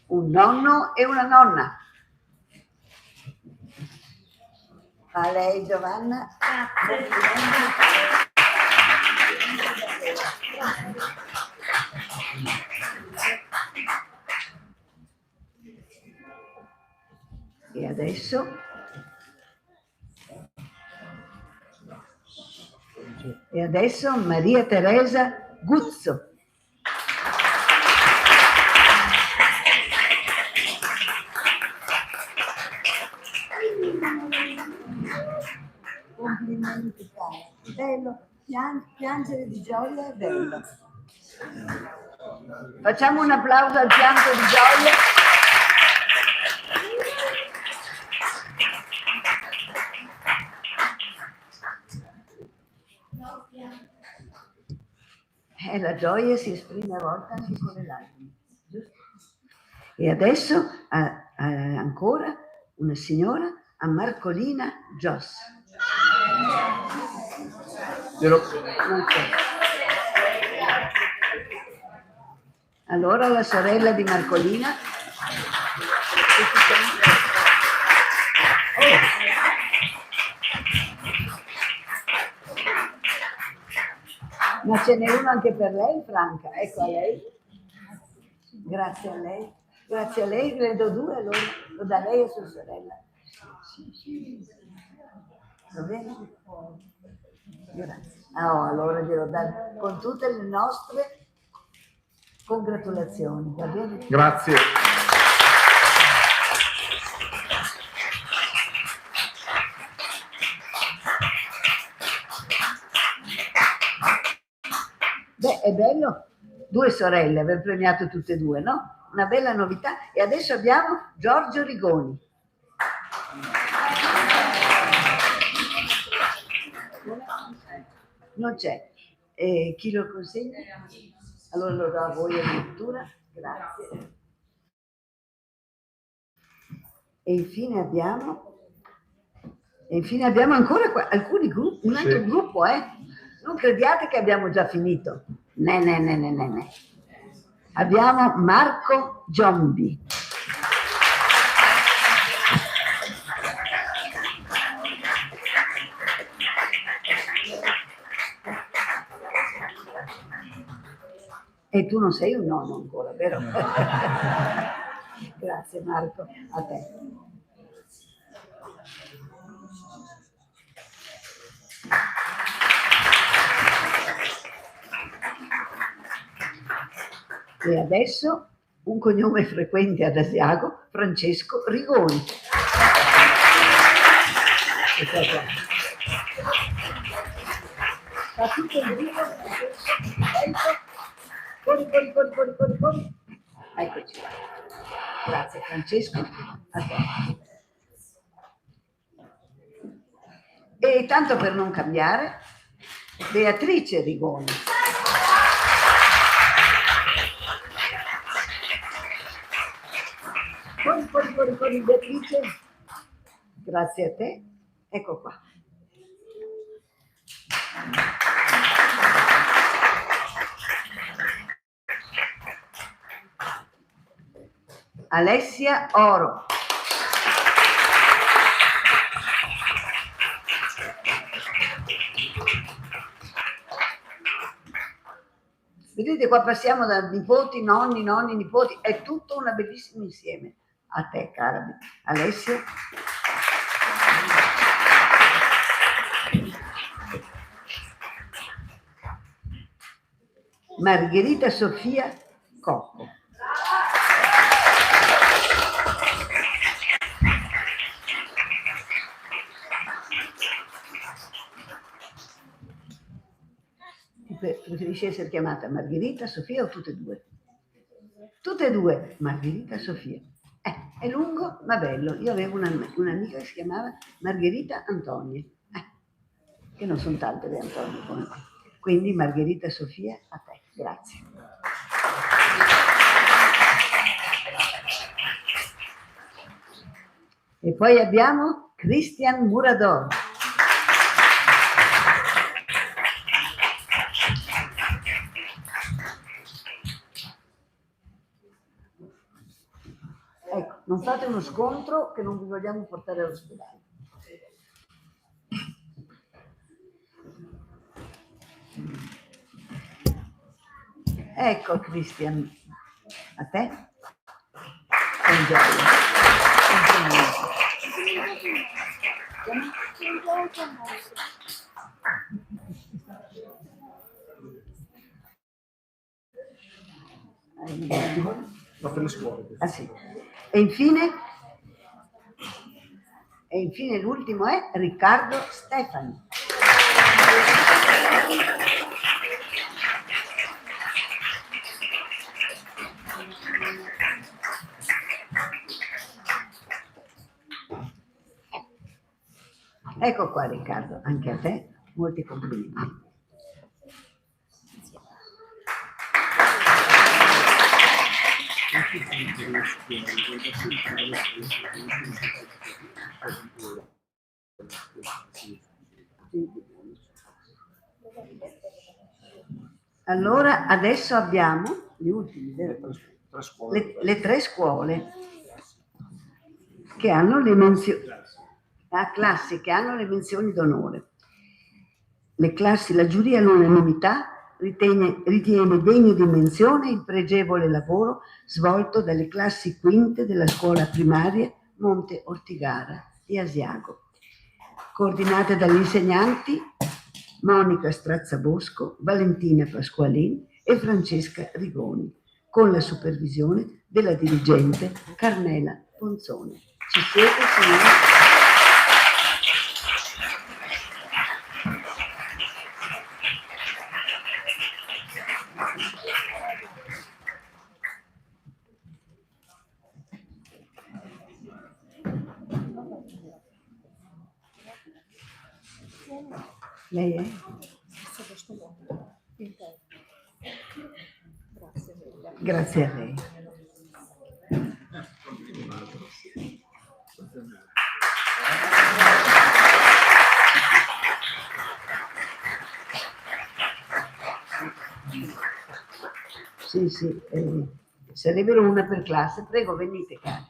Un nonno e una nonna. A lei Giovanna. E adesso Maria Teresa Guzzo. Complimenti, caro. Bello, piangere di gioia è bello. Facciamo un applauso al pianto di gioia. La gioia si esprime a volte anche con le lacrime, giusto? E adesso ancora una signora, a Marcolina Gios. Non c'è. Allora la sorella di Marcolina. Ma ce n'è uno anche per lei, Franca. Ecco, a lei. Grazie a lei. Grazie a lei, le do 2, allora lo da lei e sua sorella. Va bene? Grazie. Allora glielo do con tutte le nostre congratulazioni, va bene? Grazie. Beh, è bello, 2 sorelle, aver premiato tutte e 2, no? Una bella novità. E adesso abbiamo Giorgio Rigoni. Non c'è. Chi lo consegna? Allora lo do a voi addirittura. Grazie. E infine abbiamo ancora alcuni gruppi, un altro gruppo, Non crediate che abbiamo già finito. Ne. Abbiamo Marco Giombi. E tu non sei un nonno ancora, vero? Grazie Marco, a te. E adesso un cognome frequente ad Asiago, Francesco Rigoni. Fa tutto il vivo, corri. Eccoci qua. Grazie Francesco. A te. E tanto per non cambiare, Beatrice Rigoni. Corri Beatrice. Grazie a te. Ecco qua. Alessia Oro. Vedete, qua passiamo da nipoti, nonni, nipoti, è tutto un bellissimo insieme. A te, cara Alessia. Margherita Sofia Cocco. Preferisci essere chiamata Margherita Sofia o tutte e due? Tutte e due, Margherita Sofia. È lungo ma bello. Io avevo un'amica che si chiamava Margherita Antonia, che non sono tante le Antonie come me. Quindi Margherita Sofia, a te, grazie. E poi abbiamo Christian Murador. Ecco, non fate uno scontro che non vi vogliamo portare all'ospedale. Ecco Christian, a te. Per le scuole. Ah, sì. E infine l'ultimo è Riccardo Stefani. Ecco qua Riccardo, anche a te molti complimenti. Allora adesso abbiamo gli ultimi, le tre scuole che hanno le menzioni, la classe che hanno le menzioni d'onore. Le classi, la giuria all'unanimità ritiene degno di menzione il pregevole lavoro svolto dalle classi quinte della scuola primaria Monte Ortigara di Asiago, coordinate dagli insegnanti Monica Strazzabosco, Valentina Pasqualin e Francesca Rigoni, con la supervisione della dirigente Carmela Ponzone. Ci siete, signori? Lei è? Grazie a lei. Sì, sarebbero una per classe. Prego, venite, cari.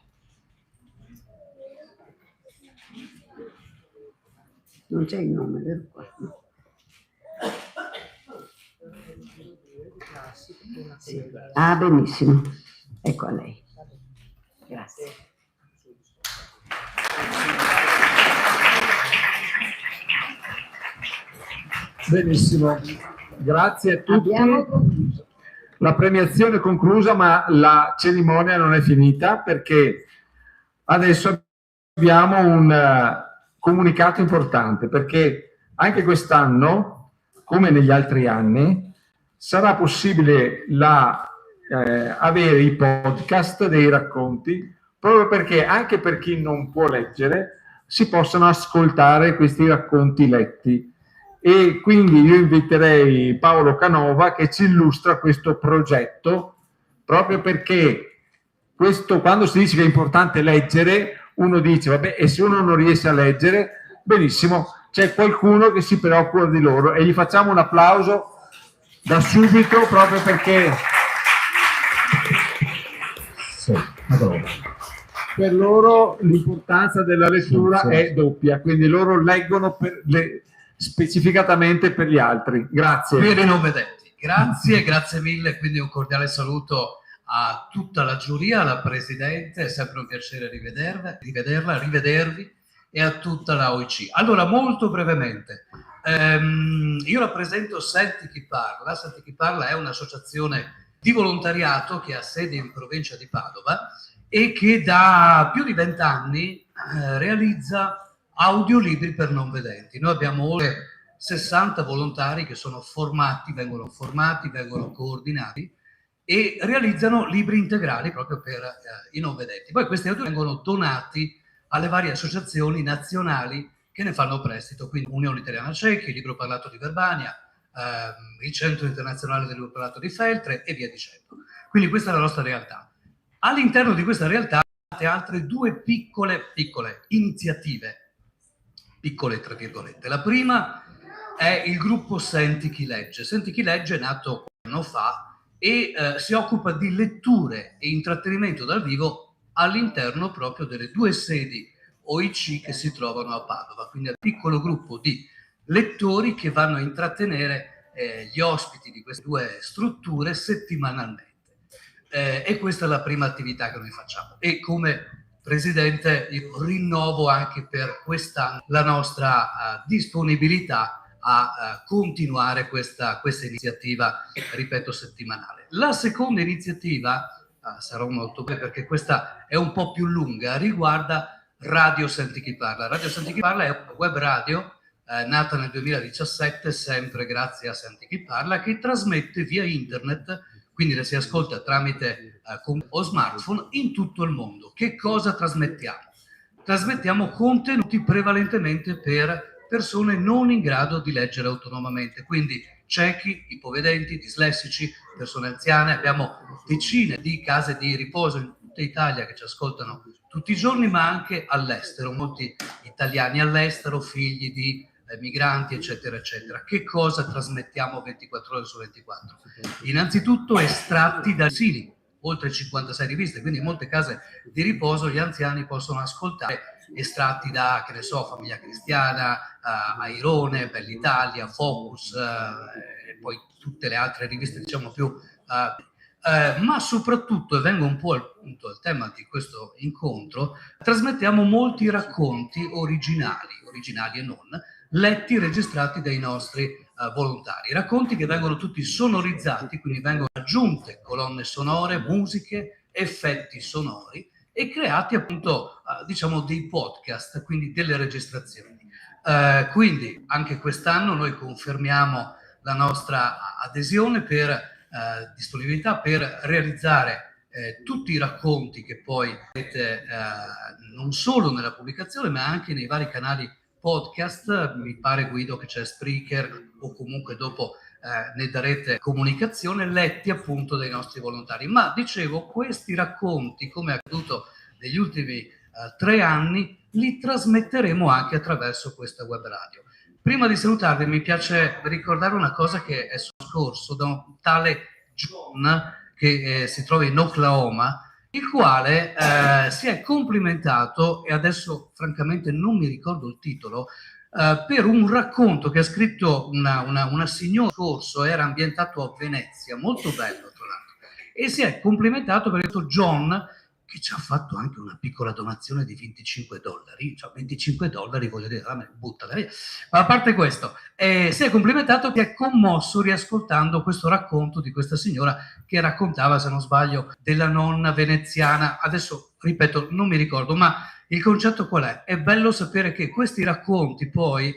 Non c'è il nome, vero? Qua. Sì. Ah, benissimo. Ecco a lei. Grazie. Benissimo. Grazie a tutti. La premiazione è conclusa, ma la cerimonia non è finita, perché adesso abbiamo un comunicato importante, perché anche quest'anno, come negli altri anni, sarà possibile la avere i podcast dei racconti, proprio perché anche per chi non può leggere si possono ascoltare questi racconti letti. E quindi io inviterei Paolo Canova che ci illustra questo progetto, proprio perché questo, quando si dice che è importante leggere, uno dice vabbè, e se uno non riesce a leggere, benissimo, c'è qualcuno che si preoccupa di loro, e gli facciamo un applauso da subito, proprio perché per loro l'importanza della lettura è doppia, quindi loro leggono specificatamente per gli altri. Grazie. Per i non vedenti. Grazie mille, quindi un cordiale saluto a tutta la giuria, alla Presidente, è sempre un piacere rivedervi, e a tutta la OIC. Allora, molto brevemente, io rappresento Senti chi parla. Senti chi parla è un'associazione di volontariato che ha sede in provincia di Padova e che da più di 20 anni realizza audiolibri per non vedenti. Noi abbiamo oltre 60 volontari che sono vengono coordinati e realizzano libri integrali proprio per i non vedenti. Poi questi audiolibri vengono donati alle varie associazioni nazionali che ne fanno prestito, quindi Unione Italiana Ciechi, il Libro Parlato di Verbania, il Centro Internazionale del Libro Parlato di Feltre e via dicendo. Quindi questa è la nostra realtà. All'interno di questa realtà altre due piccole iniziative, piccole tra virgolette. La prima è il gruppo Senti chi legge. Senti chi legge è nato un anno fa e si occupa di letture e intrattenimento dal vivo all'interno proprio delle due sedi OIC che si trovano a Padova, quindi è un piccolo gruppo di lettori che vanno a intrattenere gli ospiti di queste due strutture settimanalmente. E questa è la prima attività che noi facciamo. E come Presidente io rinnovo anche per quest'anno la nostra disponibilità a continuare questa iniziativa, ripeto, settimanale. La seconda iniziativa, sarò molto breve perché questa è un po' più lunga, riguarda Radio Senti chi parla. Radio Senti chi parla è una web radio nata nel 2017, sempre grazie a Senti chi parla, che trasmette via internet, quindi la si ascolta tramite o smartphone in tutto il mondo. Che cosa trasmettiamo? Trasmettiamo contenuti prevalentemente per persone non in grado di leggere autonomamente, quindi ciechi, ipovedenti, dislessici, persone anziane. Abbiamo decine di case di riposo in tutta Italia che ci ascoltano tutti i giorni, ma anche all'estero, molti italiani all'estero, figli di migranti, eccetera, eccetera. Che cosa trasmettiamo 24 ore su 24? Innanzitutto estratti da asili, oltre 56 riviste, quindi in molte case di riposo gli anziani possono ascoltare estratti da, che ne so, Famiglia Cristiana, Airone, Bell'Italia, Focus, e poi tutte le altre riviste, diciamo, più... ma soprattutto, e vengo un po' al punto, al tema di questo incontro, trasmettiamo molti racconti originali e non, letti e registrati dai nostri volontari. Racconti che vengono tutti sonorizzati, quindi vengono aggiunte colonne sonore, musiche, effetti sonori e creati appunto, diciamo, dei podcast, quindi delle registrazioni. Quindi anche quest'anno noi confermiamo la nostra adesione per disponibilità per realizzare tutti i racconti che poi vedete non solo nella pubblicazione ma anche nei vari canali podcast. Mi pare, Guido, che c'è Spreaker o comunque dopo ne darete comunicazione, letti appunto dai nostri volontari. Ma dicevo, questi racconti, come è accaduto negli ultimi 3 anni, li trasmetteremo anche attraverso questa web radio. Prima di salutarvi mi piace ricordare una cosa che è scorso da un tale John che si trova in Oklahoma, il quale si è complimentato, e adesso francamente non mi ricordo il titolo, per un racconto che ha scritto una signora scorso, era ambientato a Venezia, molto bello tra l'altro, e si è complimentato per questo John, che ci ha fatto anche una piccola donazione di $25, cioè $25, voglio dire, buttala via. Ma a parte questo, si è complimentato, che è commosso riascoltando questo racconto di questa signora che raccontava, se non sbaglio, della nonna veneziana. Adesso, ripeto, non mi ricordo, ma il concetto qual è? È bello sapere che questi racconti poi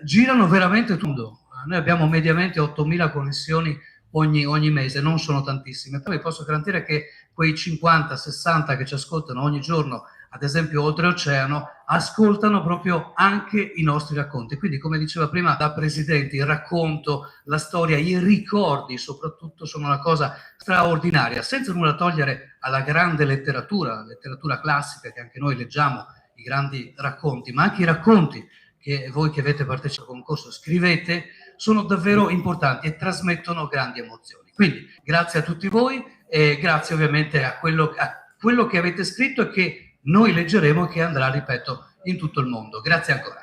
girano veramente tutto. Noi abbiamo mediamente 8.000 connessioni ogni mese, non sono tantissime, però vi posso garantire che quei 50-60 che ci ascoltano ogni giorno, ad esempio oltreoceano, ascoltano proprio anche i nostri racconti. Quindi, come diceva prima da Presidente, il racconto, la storia, i ricordi soprattutto sono una cosa straordinaria, senza nulla togliere alla grande letteratura, la letteratura classica che anche noi leggiamo, i grandi racconti, ma anche i racconti che voi che avete partecipato al concorso scrivete, sono davvero importanti e trasmettono grandi emozioni. Quindi grazie a tutti voi e grazie ovviamente a quello che avete scritto e che noi leggeremo e che andrà, ripeto, in tutto il mondo. Grazie ancora.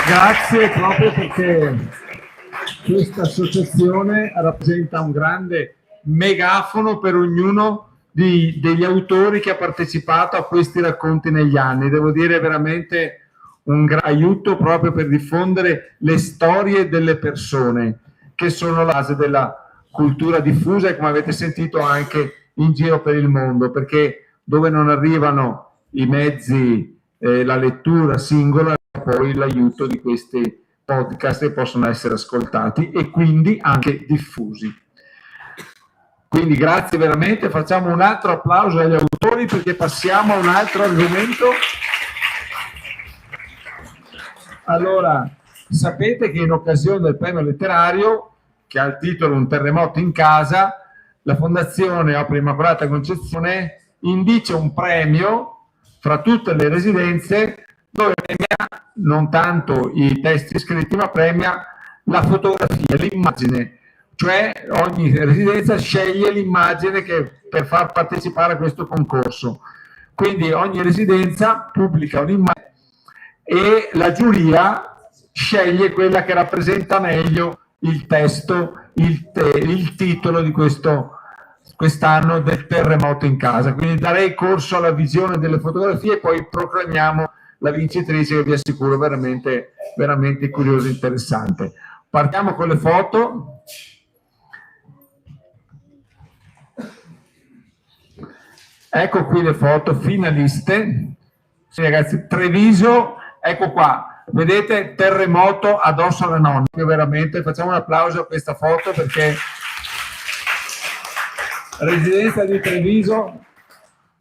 Grazie, proprio perché questa associazione rappresenta un grande megafono per ognuno degli autori che ha partecipato a questi racconti negli anni. Devo dire veramente un gran aiuto proprio per diffondere le storie delle persone, che sono la base della cultura diffusa e, come avete sentito, anche in giro per il mondo, perché dove non arrivano i mezzi, la lettura singola, poi l'aiuto di questi podcast che possono essere ascoltati e quindi anche diffusi. Quindi grazie veramente, facciamo un altro applauso agli autori perché passiamo a un altro argomento. Allora, sapete che in occasione del premio letterario, che ha il titolo Un terremoto in casa, la Fondazione Opera Immacolata Concezione indice un premio fra tutte le residenze dove premia non tanto i testi scritti, ma premia la fotografia, l'immagine, cioè ogni residenza sceglie l'immagine per far partecipare a questo concorso. Quindi ogni residenza pubblica un'immagine e la giuria sceglie quella che rappresenta meglio il testo, il titolo di quest'anno del terremoto in casa. Quindi darei corso alla visione delle fotografie e poi proclamiamo la vincitrice, che vi assicuro veramente, veramente curiosa e interessante. Partiamo con le foto. Ecco qui le foto finaliste. Sì, ragazzi, Treviso, ecco qua, vedete terremoto addosso alla nonna. Veramente facciamo un applauso a questa foto perché residenza di Treviso,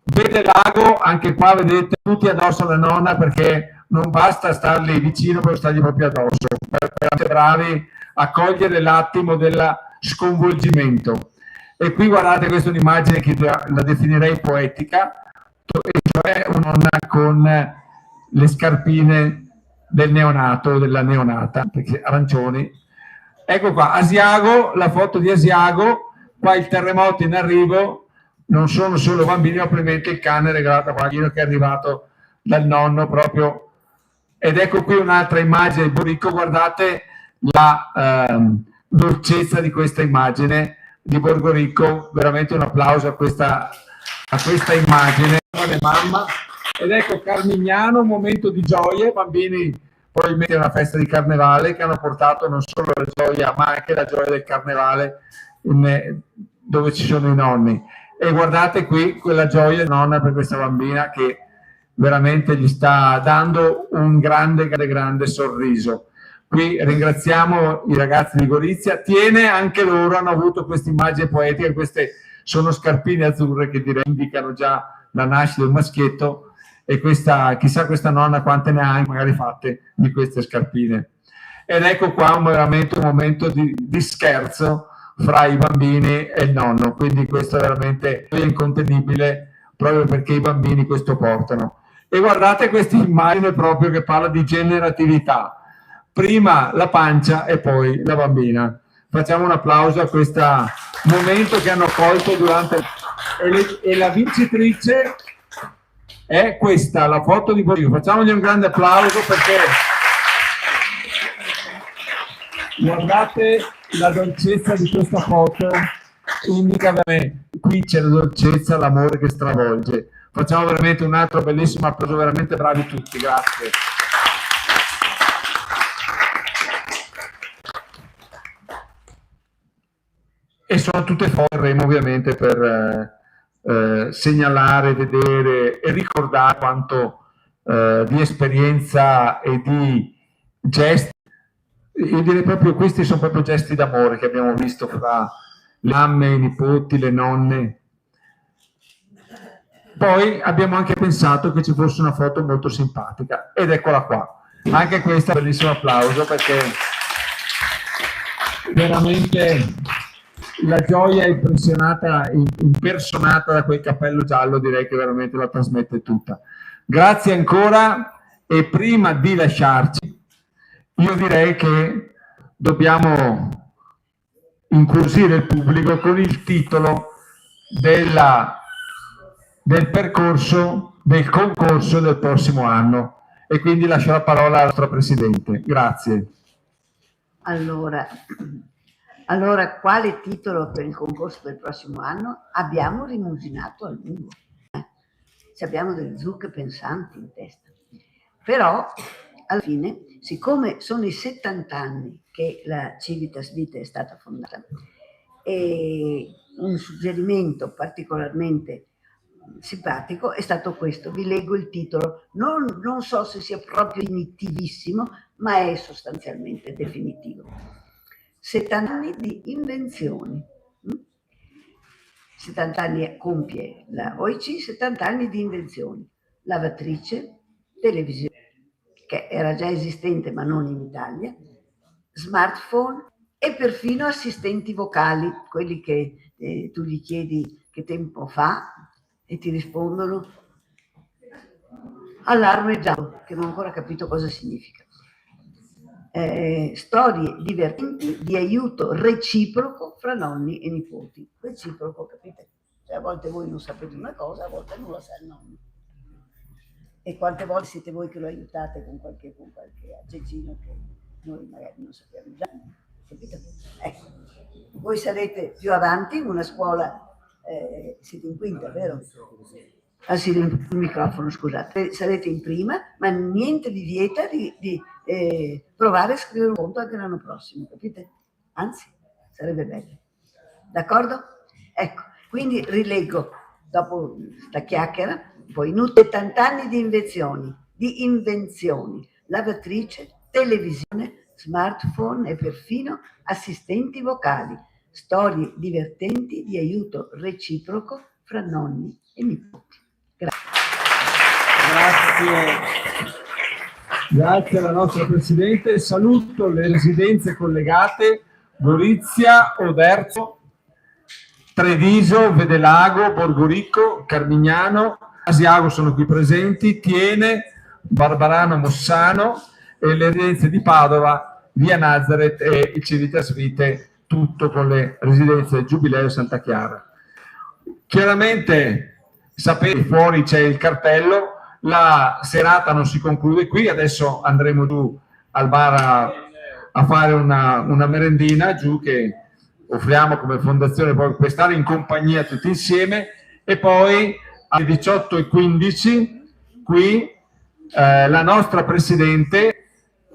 vede lago, anche qua vedete tutti addosso alla nonna perché non basta stargli vicino, per stargli proprio addosso, per essere bravi a cogliere l'attimo dello sconvolgimento. E qui guardate, questa è un'immagine che la definirei poetica, cioè una nonna con le scarpine del neonato, della neonata, perché arancioni. Ecco qua, Asiago, la foto di Asiago. Qua il terremoto in arrivo, non sono solo bambini, ovviamente il cane regalato a qualcuno che è arrivato dal nonno proprio. Ed ecco qui un'altra immagine di Borgorico, guardate la dolcezza di questa immagine di Borgorico, veramente un applauso a questa immagine. Mamma. Ed ecco Carmignano, un momento di gioia, bambini probabilmente è una festa di carnevale che hanno portato non solo la gioia ma anche la gioia del carnevale dove ci sono i nonni. E guardate qui quella gioia di nonna per questa bambina che veramente gli sta dando un grande sorriso. Qui ringraziamo i ragazzi di Gorizia, anche loro hanno avuto questa immagine poetica. Queste sono scarpine azzurre che direi indicano già la nascita del maschietto, e chissà questa nonna quante ne ha magari fatte di queste scarpine. Ed ecco qua veramente un momento di scherzo fra i bambini e il nonno, quindi questo è veramente incontenibile proprio perché i bambini questo portano. E guardate questa immagine proprio che parla di generatività, prima la pancia e poi la bambina. Facciamo un applauso a questo momento che hanno colto durante e la vincitrice è questa, la foto di Borgorico. Facciamogli un grande applauso perché guardate la dolcezza di questa foto, indica veramente, qui c'è la dolcezza, l'amore che stravolge. Facciamo veramente un altro bellissimo applauso, veramente bravi tutti, grazie. E sono tutte foto ovviamente per segnalare, vedere e ricordare quanto di esperienza e di gesti io direi proprio questi sono proprio gesti d'amore che abbiamo visto fra le mamme, i nipoti, le nonne. Poi abbiamo anche pensato che ci fosse una foto molto simpatica ed eccola qua. Anche questa è un bellissimo applauso perché veramente la gioia impersonata da quel cappello giallo, direi che veramente la trasmette tutta. Grazie ancora, e prima di lasciarci io direi che dobbiamo incuriosire il pubblico con il titolo del percorso del concorso del prossimo anno, e quindi lascio la parola al nostro Presidente. Grazie. Allora, quale titolo per il concorso del prossimo anno? Abbiamo rimusinato a lungo. Abbiamo delle zucche pensanti in testa. Però, alla fine, siccome sono i 70 anni che la Civitas Vitae è stata fondata, e un suggerimento particolarmente simpatico è stato questo. Vi leggo il titolo. Non so se sia proprio definitivissimo, ma è sostanzialmente definitivo. 70 anni di invenzioni. 70 anni compie la OIC, 70 anni di invenzioni. Lavatrice, televisione, che era già esistente ma non in Italia, smartphone e perfino assistenti vocali, quelli che tu gli chiedi che tempo fa e ti rispondono allarme giallo, che non ho ancora capito cosa significa. Storie divertenti di aiuto reciproco fra nonni e nipoti. Reciproco, capite? Cioè, a volte voi non sapete una cosa, a volte non la sa il nonno. E quante volte siete voi che lo aiutate con qualche aggeggino che noi magari non sappiamo già. Capite? Ecco. Voi sarete più avanti in una scuola, siete in quinta, vero? Ah sì, il microfono, scusate. Sarete in prima, ma niente vi vieta di provare a scrivere un conto anche l'anno prossimo, capite? Anzi, sarebbe bello. D'accordo? Ecco, quindi rileggo, dopo sta chiacchiera, poi 70 anni di invenzioni, lavatrice, televisione, smartphone e perfino assistenti vocali, storie divertenti di aiuto reciproco fra nonni e nipoti. Grazie alla nostra Presidente. Saluto le residenze collegate: Gorizia, Oderzo, Treviso, Vedelago, Borgorico, Carmignano, Asiago sono qui presenti, Tiene, Barbarano, Mossano, e le residenze di Padova, Via Nazareth e il Civitas Vitae, tutto con le residenze Giubileo e Santa Chiara. Chiaramente sapete, fuori c'è il cartello, la serata non si conclude qui, adesso andremo giù al bar a fare una merendina giù che offriamo come fondazione proprio per stare in compagnia tutti insieme, e poi alle 18:15 qui la nostra Presidente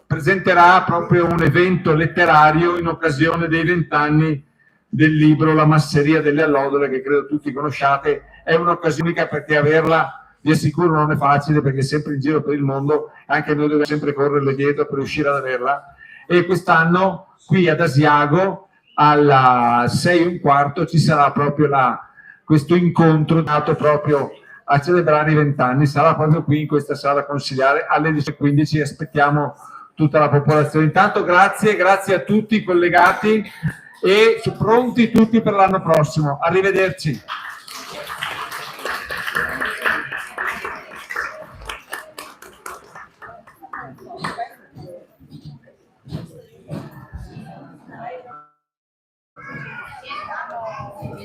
presenterà proprio un evento letterario in occasione dei 20 anni del libro La masseria delle allodole, che credo tutti conosciate. È un'occasione unica perché averla, vi assicuro, non è facile, perché è sempre in giro per il mondo, anche noi dobbiamo sempre correrle dietro per riuscire ad averla. E quest'anno qui ad Asiago alla 6:15 ci sarà proprio questo incontro dato proprio a celebrare i 20 anni, sarà proprio qui in questa sala consiliare alle 10:15. Aspettiamo tutta la popolazione. Intanto grazie a tutti i collegati e pronti tutti per l'anno prossimo. Arrivederci.